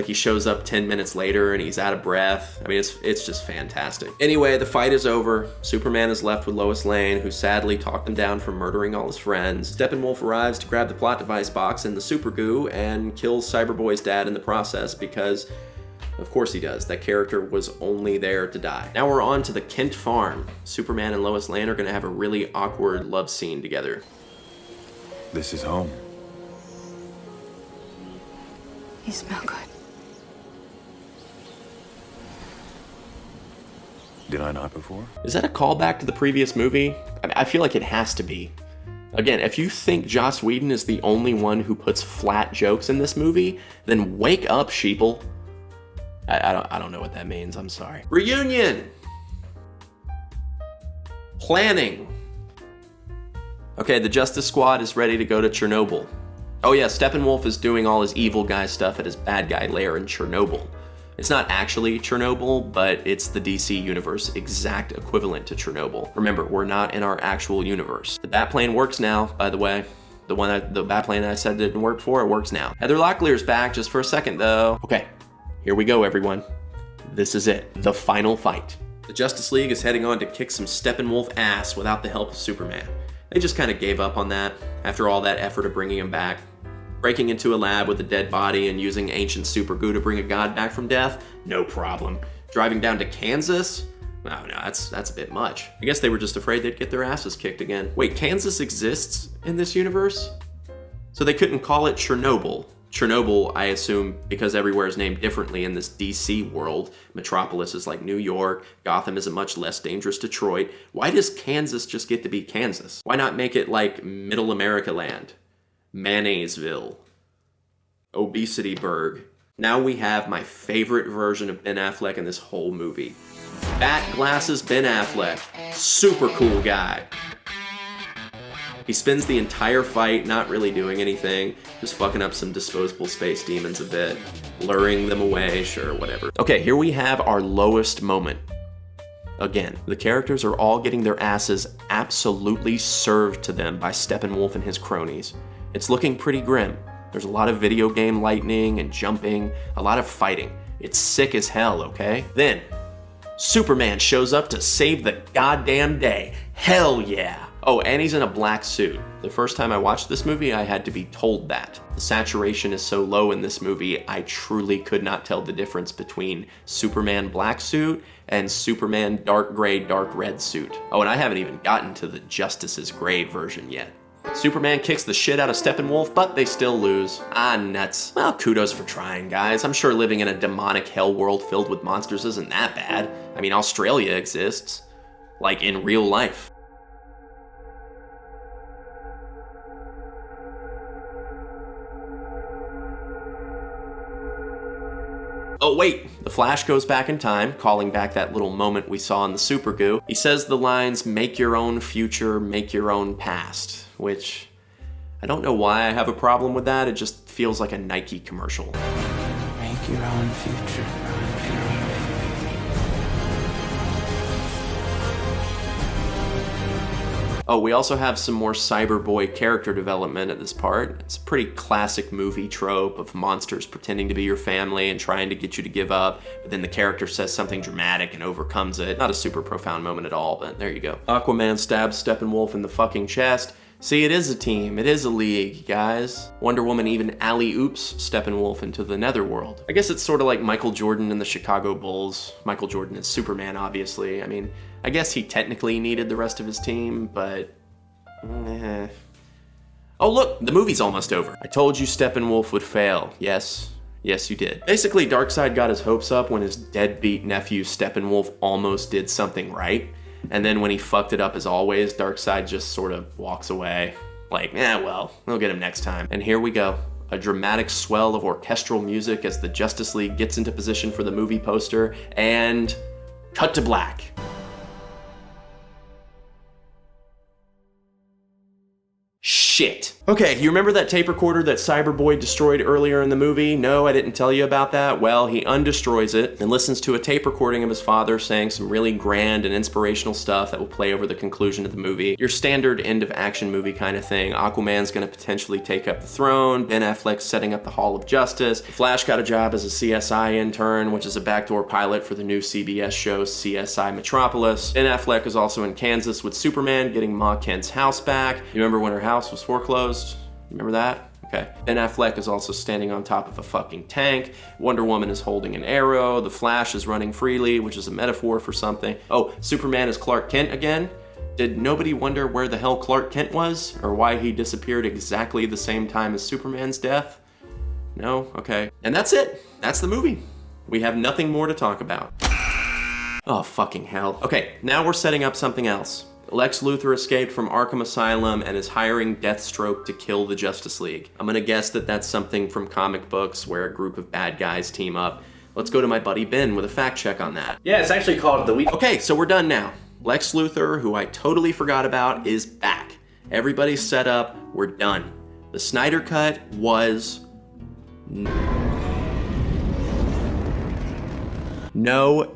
he shows up 10 minutes later and he's out of breath. I mean, it's just fantastic. Anyway, the fight is over. Superman is left with Lois Lane, who sadly talked him down from murdering all his friends. Steppenwolf arrives to grab the plot device box and the super goo and kills Cyberboy's dad in the process because, Of course he does. That character was only there to die. Now we're on to the Kent farm. Superman and Lois Lane are gonna have a really awkward love scene together. This is home. You smell good. Did I not before? Is that a callback to the previous movie? I feel like it has to be. Again, if you think Joss Whedon is the only one who puts flat jokes in this movie, then wake up, sheeple. I don't know what that means, I'm sorry. Reunion! Planning. Okay, the Justice Squad is ready to go to Chernobyl. Oh yeah, Steppenwolf is doing all his evil guy stuff at his bad guy lair in Chernobyl. It's not actually Chernobyl, but it's the DC Universe exact equivalent to Chernobyl. Remember, we're not in our actual universe. The Batplane works now, by the way. The Batplane I said didn't work for, it works now. Heather Locklear's back just for a second though. Okay, here we go everyone. This is it, the final fight. The Justice League is heading on to kick some Steppenwolf ass without the help of Superman. They just kind of gave up on that after all that effort of bringing him back. Breaking into a lab with a dead body and using ancient super goo to bring a god back from death? No problem. Driving down to Kansas? Oh no, that's a bit much. I guess they were just afraid they'd get their asses kicked again. Wait, Kansas exists in this universe? So they couldn't call it Chernobyl. Chernobyl, I assume, because everywhere is named differently in this DC world. Metropolis is like New York, Gotham is a much less dangerous Detroit. Why does Kansas just get to be Kansas? Why not make it like Middle America land? Mayonnaiseville, Obesityburg. Now we have my favorite version of Ben Affleck in this whole movie. Bat glasses Ben Affleck, super cool guy. He spends the entire fight not really doing anything, just fucking up some disposable space demons a bit, luring them away, sure, whatever. Okay, here we have our lowest moment. Again, the characters are all getting their asses absolutely served to them by Steppenwolf and his cronies. It's looking pretty grim. There's a lot of video game lightning and jumping, a lot of fighting. It's sick as hell, okay? Then, Superman shows up to save the goddamn day. Hell yeah! Oh, and he's in a black suit. The first time I watched this movie, I had to be told that. The saturation is so low in this movie, I truly could not tell the difference between Superman black suit and Superman dark gray, dark red suit. Oh, and I haven't even gotten to the Justice's Gray version yet. Superman kicks the shit out of Steppenwolf, but they still lose. Ah, nuts. Well, kudos for trying, guys. I'm sure living in a demonic hell world filled with monsters isn't that bad. I mean, Australia exists. Like, in real life. Oh wait, the Flash goes back in time, calling back that little moment we saw in the super goo. He says the lines, "Make your own future, make your own past," which I don't know why I have a problem with that. It just feels like a Nike commercial. Make your own future. Oh, we also have some more Cyberboy character development at this part. It's a pretty classic movie trope of monsters pretending to be your family and trying to get you to give up, but then the character says something dramatic and overcomes it. Not a super profound moment at all, but there you go. Aquaman stabs Steppenwolf in the fucking chest. See, it is a team. It is a league, guys. Wonder Woman even alley-oops Steppenwolf into the netherworld. I guess it's sort of like Michael Jordan and the Chicago Bulls. Michael Jordan is Superman, obviously. I mean, I guess he technically needed the rest of his team, but... Oh look, the movie's almost over. I told you Steppenwolf would fail. Yes, you did. Basically, Darkseid got his hopes up when his deadbeat nephew Steppenwolf almost did something right. And then when he fucked it up as always, Darkseid just sort of walks away. Like, well, we'll get him next time. And here we go. A dramatic swell of orchestral music as the Justice League gets into position for the movie poster, and cut to black. Shit. Okay, you remember that tape recorder that Cyberboy destroyed earlier in the movie? No, I didn't tell you about that. Well, he undestroys it and listens to a tape recording of his father saying some really grand and inspirational stuff that will play over the conclusion of the movie. Your standard end of action movie kind of thing. Aquaman's gonna potentially take up the throne, Ben Affleck's setting up the Hall of Justice, Flash got a job as a CSI intern, which is a backdoor pilot for the new CBS show CSI Metropolis. Ben Affleck is also in Kansas with Superman getting Ma Kent's house back. You remember when her house was foreclosed? Remember that? okay? Ben Affleck is also standing on top of a fucking tank. Wonder Woman is holding an arrow. The Flash is running freely, which is a metaphor for something. Oh, Superman is Clark Kent again? Did nobody wonder where the hell Clark Kent was? Or why he disappeared exactly the same time as Superman's death? No? Okay. And that's it. That's the movie. We have nothing more to talk about. Oh, fucking hell. Okay, now we're setting up something else. Lex Luthor escaped from Arkham Asylum and is hiring Deathstroke to kill the Justice League. I'm gonna guess that that's something from comic books where a group of bad guys team up. Let's go to my buddy Ben with a fact check on that. Yeah, it's actually called The Week. Okay, so we're done now. Lex Luthor, who I totally forgot about, is back. Everybody's set up, we're done. The Snyder Cut was... No.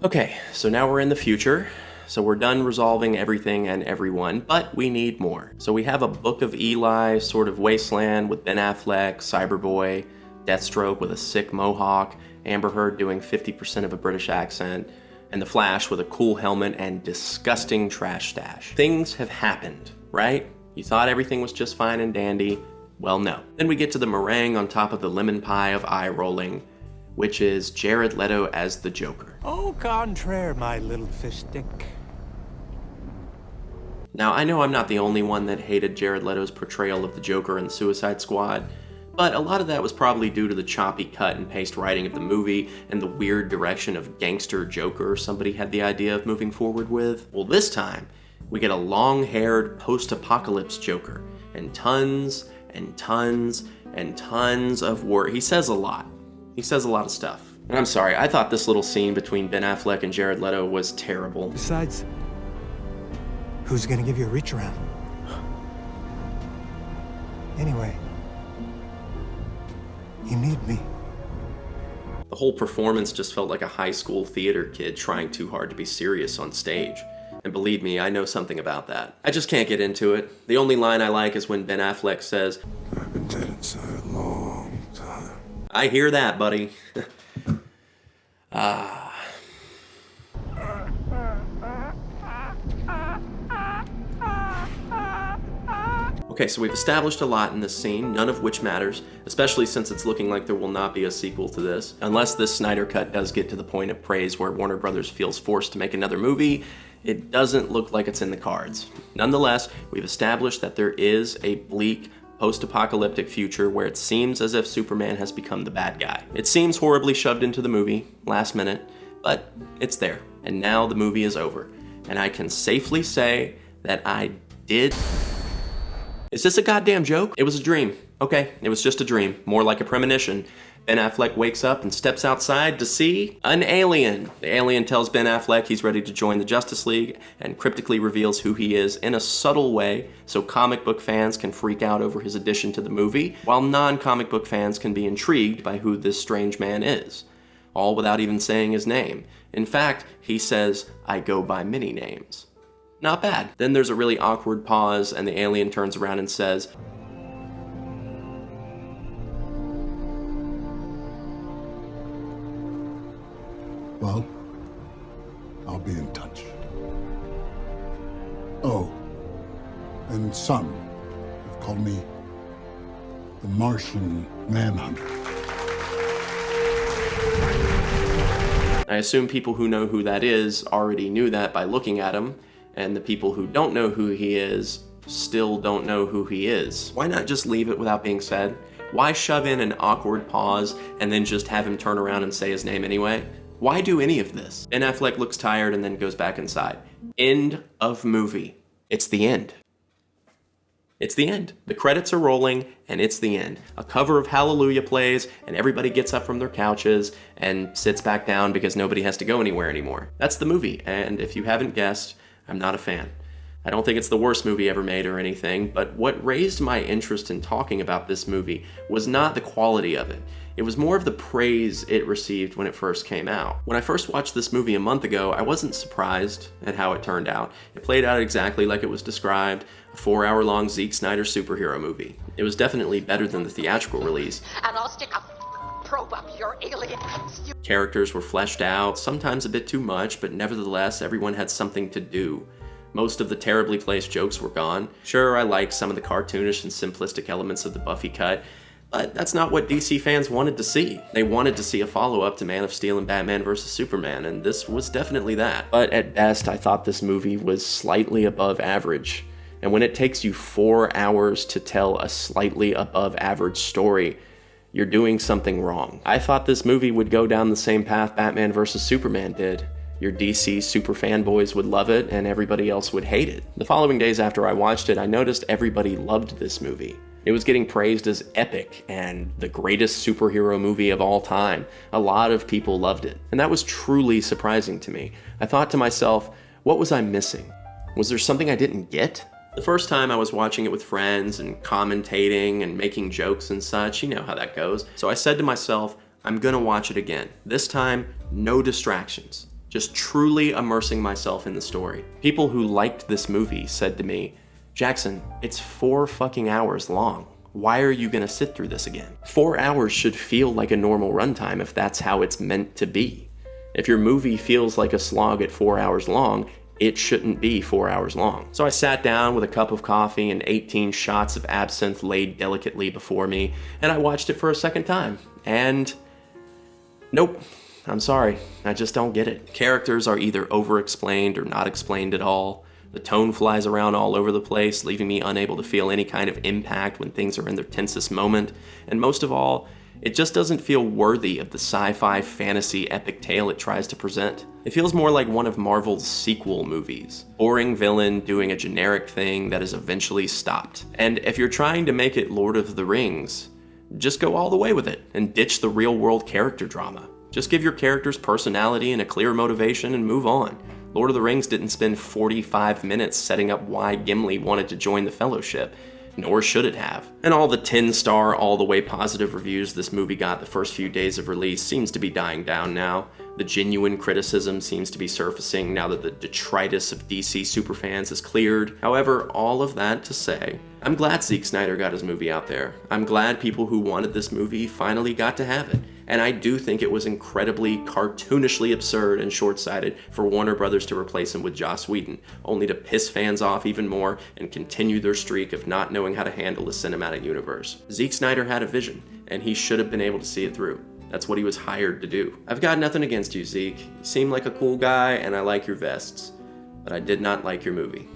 Okay, so now we're in the future. So we're done resolving everything and everyone, but we need more. So we have a Book of Eli sort of wasteland with Ben Affleck, Cyberboy, Deathstroke with a sick mohawk, Amber Heard doing 50% of a British accent, and the Flash with a cool helmet and disgusting trash stash. Things have happened, right? You thought everything was just fine and dandy. Well, no. Then we get to the meringue on top of the lemon pie of eye rolling, which is Jared Leto as the Joker. Au contraire, my little fish stick. Now, I know I'm not the only one that hated Jared Leto's portrayal of the Joker in the Suicide Squad, but a lot of that was probably due to the choppy cut and paste writing of the movie and the weird direction of gangster Joker somebody had the idea of moving forward with. Well, this time, we get a long-haired post-apocalypse Joker, and tons and tons and tons of work. He says a lot. He says a lot of stuff. And I'm sorry, I thought this little scene between Ben Affleck and Jared Leto was terrible. Besides, who's gonna give you a reach around? Anyway, you need me. The whole performance just felt like a high school theater kid trying too hard to be serious on stage. And believe me, I know something about that. I just can't get into it. The only line I like is when Ben Affleck says, I've been dead inside a long time. I hear that, buddy. Okay, so we've established a lot in this scene, none of which matters, especially since it's looking like there will not be a sequel to this. Unless this Snyder Cut does get to the point of praise where Warner Brothers feels forced to make another movie, it doesn't look like it's in the cards. Nonetheless, we've established that there is a bleak, post-apocalyptic future where it seems as if Superman has become the bad guy. It seems horribly shoved into the movie, last minute, but it's there. And now the movie is over. And I can safely say that I did... Is this a goddamn joke? It was a dream. Okay, it was just a dream, more like a premonition. Ben Affleck wakes up and steps outside to see an alien. The alien tells Ben Affleck he's ready to join the Justice League and cryptically reveals who he is in a subtle way so comic book fans can freak out over his addition to the movie, while non-comic book fans can be intrigued by who this strange man is, all without even saying his name. In fact, he says, I go by many names. Not bad. Then there's a really awkward pause and the alien turns around and says, well, I'll be in touch. Oh, and some have called me the Martian Manhunter. I assume people who know who that is already knew that by looking at him, and the people who don't know who he is still don't know who he is. Why not just leave it without being said? Why shove in an awkward pause and then just have him turn around and say his name anyway? Why do any of this? Ben Affleck looks tired and then goes back inside. End of movie. It's the end. It's the end. The credits are rolling, and it's the end. A cover of Hallelujah plays, and everybody gets up from their couches and sits back down because nobody has to go anywhere anymore. That's the movie, and if you haven't guessed, I'm not a fan. I don't think it's the worst movie ever made or anything, but what raised my interest in talking about this movie was not the quality of it. It was more of the praise it received when it first came out. When I first watched this movie a month ago, I wasn't surprised at how it turned out. It played out exactly like it was described, a 4-hour-long Zack Snyder superhero movie. It was definitely better than the theatrical release. And I'll stick a probe up your alien. Characters were fleshed out, sometimes a bit too much, but nevertheless, everyone had something to do. Most of the terribly placed jokes were gone. Sure, I liked some of the cartoonish and simplistic elements of the Buffy cut, but that's not what DC fans wanted to see. They wanted to see a follow-up to Man of Steel and Batman vs. Superman, and this was definitely that. But at best, I thought this movie was slightly above average. And when it takes you 4 hours to tell a slightly above average story, you're doing something wrong. I thought this movie would go down the same path Batman vs. Superman did. Your DC super fanboys would love it, and everybody else would hate it. The following days after I watched it, I noticed everybody loved this movie. It was getting praised as epic and the greatest superhero movie of all time. A lot of people loved it, and that was truly surprising to me. I thought to myself, what was I missing? Was there something I didn't get? The first time I was watching it with friends and commentating and making jokes and such, you know how that goes. So I said to myself, I'm gonna watch it again. This time, no distractions. Just truly immersing myself in the story. People who liked this movie said to me, Jackson, it's 4 fucking hours long. Why are you gonna sit through this again? 4 hours should feel like a normal runtime if that's how it's meant to be. If your movie feels like a slog at 4 hours long, it shouldn't be 4 hours long. So I sat down with a cup of coffee and 18 shots of absinthe laid delicately before me, and I watched it for a second time. And nope. I'm sorry, I just don't get it. Characters are either over-explained or not explained at all. The tone flies around all over the place, leaving me unable to feel any kind of impact when things are in their tensest moment. And most of all, it just doesn't feel worthy of the sci-fi fantasy epic tale it tries to present. It feels more like one of Marvel's sequel movies. Boring villain doing a generic thing that is eventually stopped. And if you're trying to make it Lord of the Rings, just go all the way with it and ditch the real-world character drama. Just give your characters personality and a clear motivation and move on. Lord of the Rings didn't spend 45 minutes setting up why Gimli wanted to join the Fellowship, nor should it have. And all the 10-star, all-the-way positive reviews this movie got the first few days of release seems to be dying down now. The genuine criticism seems to be surfacing now that the detritus of DC superfans is cleared. However, all of that to say, I'm glad Zack Snyder got his movie out there. I'm glad people who wanted this movie finally got to have it. And I do think it was incredibly cartoonishly absurd and short-sighted for Warner Brothers to replace him with Joss Whedon, only to piss fans off even more and continue their streak of not knowing how to handle the cinematic universe. Zack Snyder had a vision, and he should have been able to see it through. That's what he was hired to do. I've got nothing against you, Zeke. You seem like a cool guy, and I like your vests. But I did not like your movie.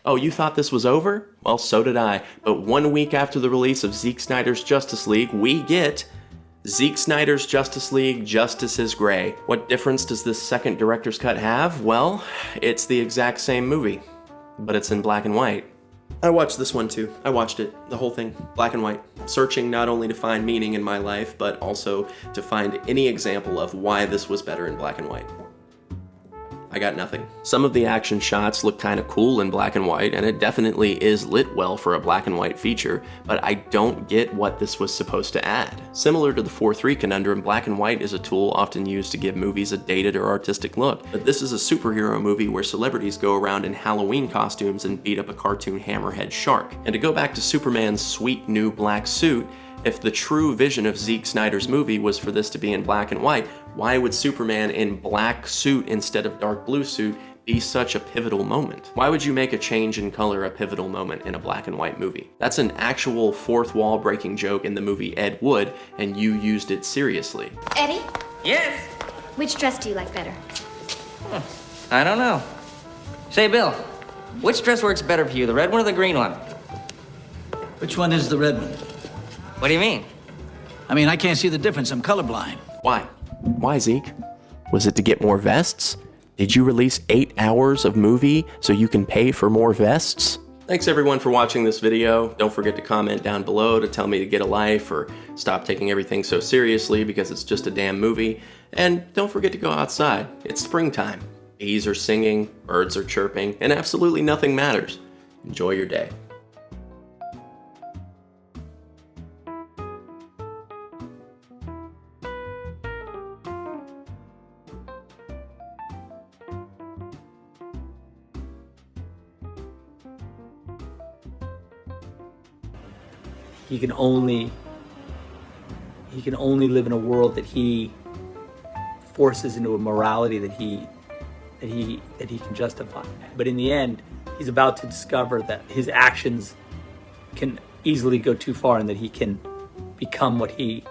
Oh, you thought this was over? Well, so did I. But 1 week after the release of Zack Snyder's Justice League, we get Zack Snyder's Justice League, Justice is Gray. What difference does this second director's cut have? Well, it's the exact same movie, but it's in black and white. I watched this one too. I watched it, the whole thing, black and white, searching not only to find meaning in my life, but also to find any example of why this was better in black and white. I got nothing. Some of the action shots look kind of cool in black and white, and it definitely is lit well for a black and white feature, but I don't get what this was supposed to add. Similar to the 4:3 conundrum, black and white is a tool often used to give movies a dated or artistic look, but this is a superhero movie where celebrities go around in Halloween costumes and beat up a cartoon hammerhead shark. And to go back to Superman's sweet new black suit, if the true vision of Zack Snyder's movie was for this to be in black and white, why would Superman in black suit instead of dark blue suit be such a pivotal moment? Why would you make a change in color a pivotal moment in a black and white movie? That's an actual fourth wall breaking joke in the movie Ed Wood, and you used it seriously. Eddie? Yes? Which dress do you like better? I don't know. Say, Bill, which dress works better for you, the red one or the green one? Which one is the red one? What do you mean? I mean, I can't see the difference. I'm colorblind. Why? Why, Zeke? Was it to get more vests? Did you release 8 hours of movie so you can pay for more vests? Thanks everyone for watching this video. Don't forget to comment down below to tell me to get a life or stop taking everything so seriously because it's just a damn movie. And don't forget to go outside. It's springtime. Bees are singing, birds are chirping, and absolutely nothing matters. Enjoy your day. You can only he can only live in a world that he forces into a morality that he can justify. But in the end, he's about to discover that his actions can easily go too far, and that he can become what he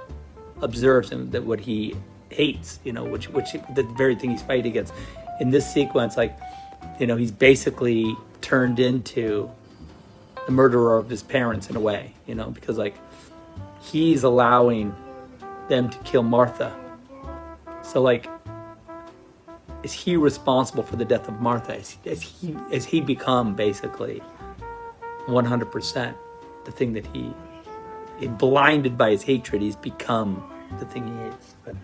observes and that what he hates, which the very thing he's fighting against. In this sequence, he's basically turned into the murderer of his parents in a way, because he's allowing them to kill Martha. So is he responsible for the death of Martha? Has he become basically 100% the thing that he blinded by his hatred? He's become the thing he hates. But